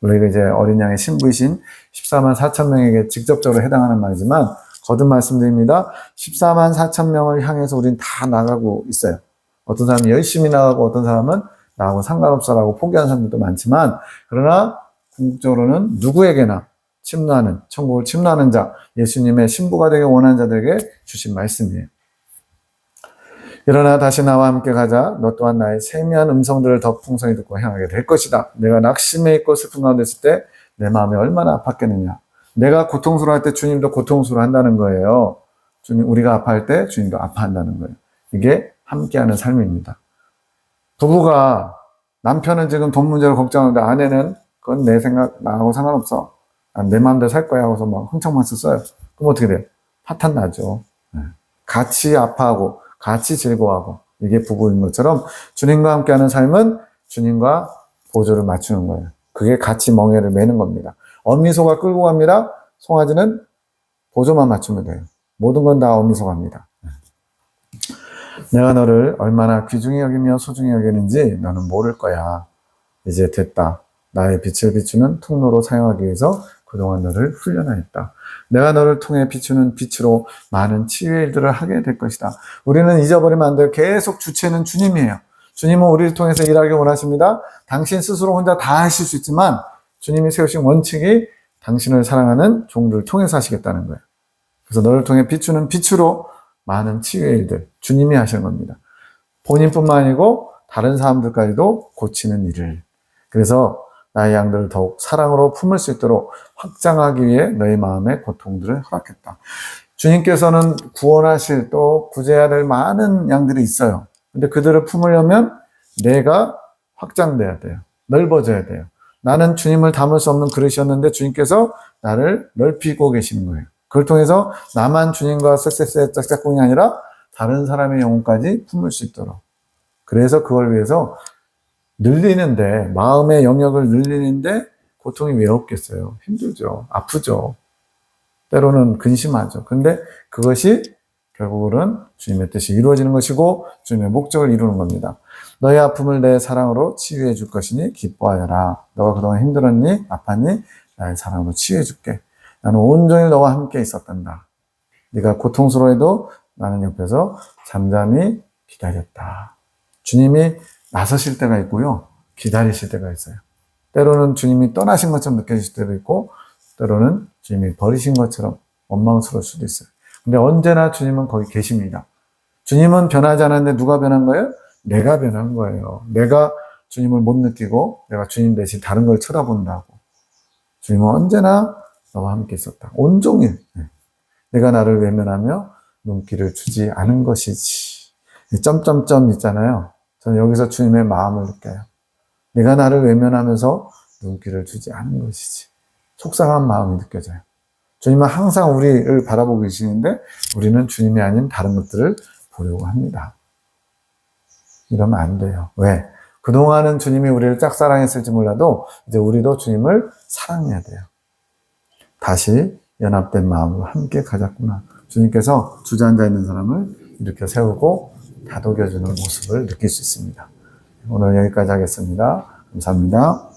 우리가 이제 어린 양의 신부이신 14만 4천 명에게 직접적으로 해당하는 말이지만 거듭 말씀드립니다. 14만 4천 명을 향해서 우리는 다 나가고 있어요. 어떤 사람은 열심히 나가고 어떤 사람은 나하고 상관없어라고 포기하는 사람들도 많지만 그러나 궁극적으로는 누구에게나 침노하는, 천국을 침노하는 자, 예수님의 신부가 되기 원하는 자들에게 주신 말씀이에요. 일어나 다시 나와 함께 가자. 너 또한 나의 세미한 음성들을 더 풍성히 듣고 행하게 될 것이다. 내가 낙심에 있고 슬픈 가운데 있을 때 내 마음이 얼마나 아팠겠느냐. 내가 고통스러워할 때 주님도 고통스러워한다는 거예요. 주님, 우리가 아파할 때 주님도 아파한다는 거예요. 이게 함께하는 삶입니다. 부부가 남편은 지금 돈 문제로 걱정하는데 아내는 그건 내 생각, 나하고 상관없어. 내 마음대로 살 거야 하고서 막 흥청망청 써요. 그럼 어떻게 돼요? 파탄 나죠. 같이 아파하고 같이 즐거워하고 이게 부부인 것처럼 주님과 함께하는 삶은 주님과 보조를 맞추는 거예요. 그게 같이 멍에를 매는 겁니다. 어미소가 끌고 갑니다. 송아지는 보조만 맞추면 돼요. 모든 건 다 어미소갑니다. 내가 너를 얼마나 귀중히 여기며 소중히 여기는지 너는 모를 거야. 이제 됐다. 나의 빛을 비추는 통로로 사용하기 위해서 그동안 너를 훈련하였다. 내가 너를 통해 비추는 빛으로 많은 치유의 일들을 하게 될 것이다. 우리는 잊어버리면 안 돼요. 계속 주체는 주님이에요. 주님은 우리를 통해서 일하기 원하십니다. 당신 스스로 혼자 다 하실 수 있지만 주님이 세우신 원칙이 당신을 사랑하는 종들을 통해서 하시겠다는 거예요. 그래서 너를 통해 비추는 빛으로 많은 치유의 일들, 주님이 하시는 겁니다. 본인뿐만 아니고 다른 사람들까지도 고치는 일을. 그래서 나의 양들을 더욱 사랑으로 품을 수 있도록 확장하기 위해 너의 마음의 고통들을 허락했다. 주님께서는 구원하실 또 구제해야 될 많은 양들이 있어요. 근데 그들을 품으려면 내가 확장돼야 돼요. 넓어져야 돼요. 나는 주님을 담을 수 없는 그릇이었는데 주님께서 나를 넓히고 계시는 거예요. 그걸 통해서 나만 주님과 쎄쎄쎄 짝짝꿍이 아니라 다른 사람의 영혼까지 품을 수 있도록. 그래서 그걸 위해서 늘리는데, 마음의 영역을 늘리는데 고통이 왜 없겠어요? 힘들죠. 아프죠. 때로는 근심하죠. 근데 그것이 결국은 주님의 뜻이 이루어지는 것이고 주님의 목적을 이루는 겁니다. 너의 아픔을 내 사랑으로 치유해 줄 것이니 기뻐하여라. 너가 그동안 힘들었니? 아팠니? 나의 사랑으로 치유해 줄게. 나는 온종일 너와 함께 있었단다. 네가 고통스러워해도 나는 옆에서 잠잠히 기다렸다. 주님이 나서실 때가 있고요. 기다리실 때가 있어요. 때로는 주님이 떠나신 것처럼 느껴질 때도 있고 때로는 주님이 버리신 것처럼 원망스러울 수도 있어요. 근데 언제나 주님은 거기 계십니다. 주님은 변하지 않았는데 누가 변한 거예요? 내가 변한 거예요. 내가 주님을 못 느끼고 내가 주님 대신 다른 걸 쳐다본다고. 주님은 언제나 너와 함께 있었다. 온종일 내가 나를 외면하며 눈길을 주지 않은 것이지. 점점점 있잖아요. 저는 여기서 주님의 마음을 느껴요. 내가 나를 외면하면서 눈길을 주지 않은 것이지. 속상한 마음이 느껴져요. 주님은 항상 우리를 바라보고 계시는데 우리는 주님이 아닌 다른 것들을 보려고 합니다. 이러면 안 돼요. 왜? 그동안은 주님이 우리를 짝사랑했을지 몰라도 이제 우리도 주님을 사랑해야 돼요. 다시 연합된 마음으로 함께 가자꾸나. 주님께서 주저앉아 있는 사람을 일으켜 세우고 다독여주는 모습을 느낄 수 있습니다. 오늘 여기까지 하겠습니다. 감사합니다.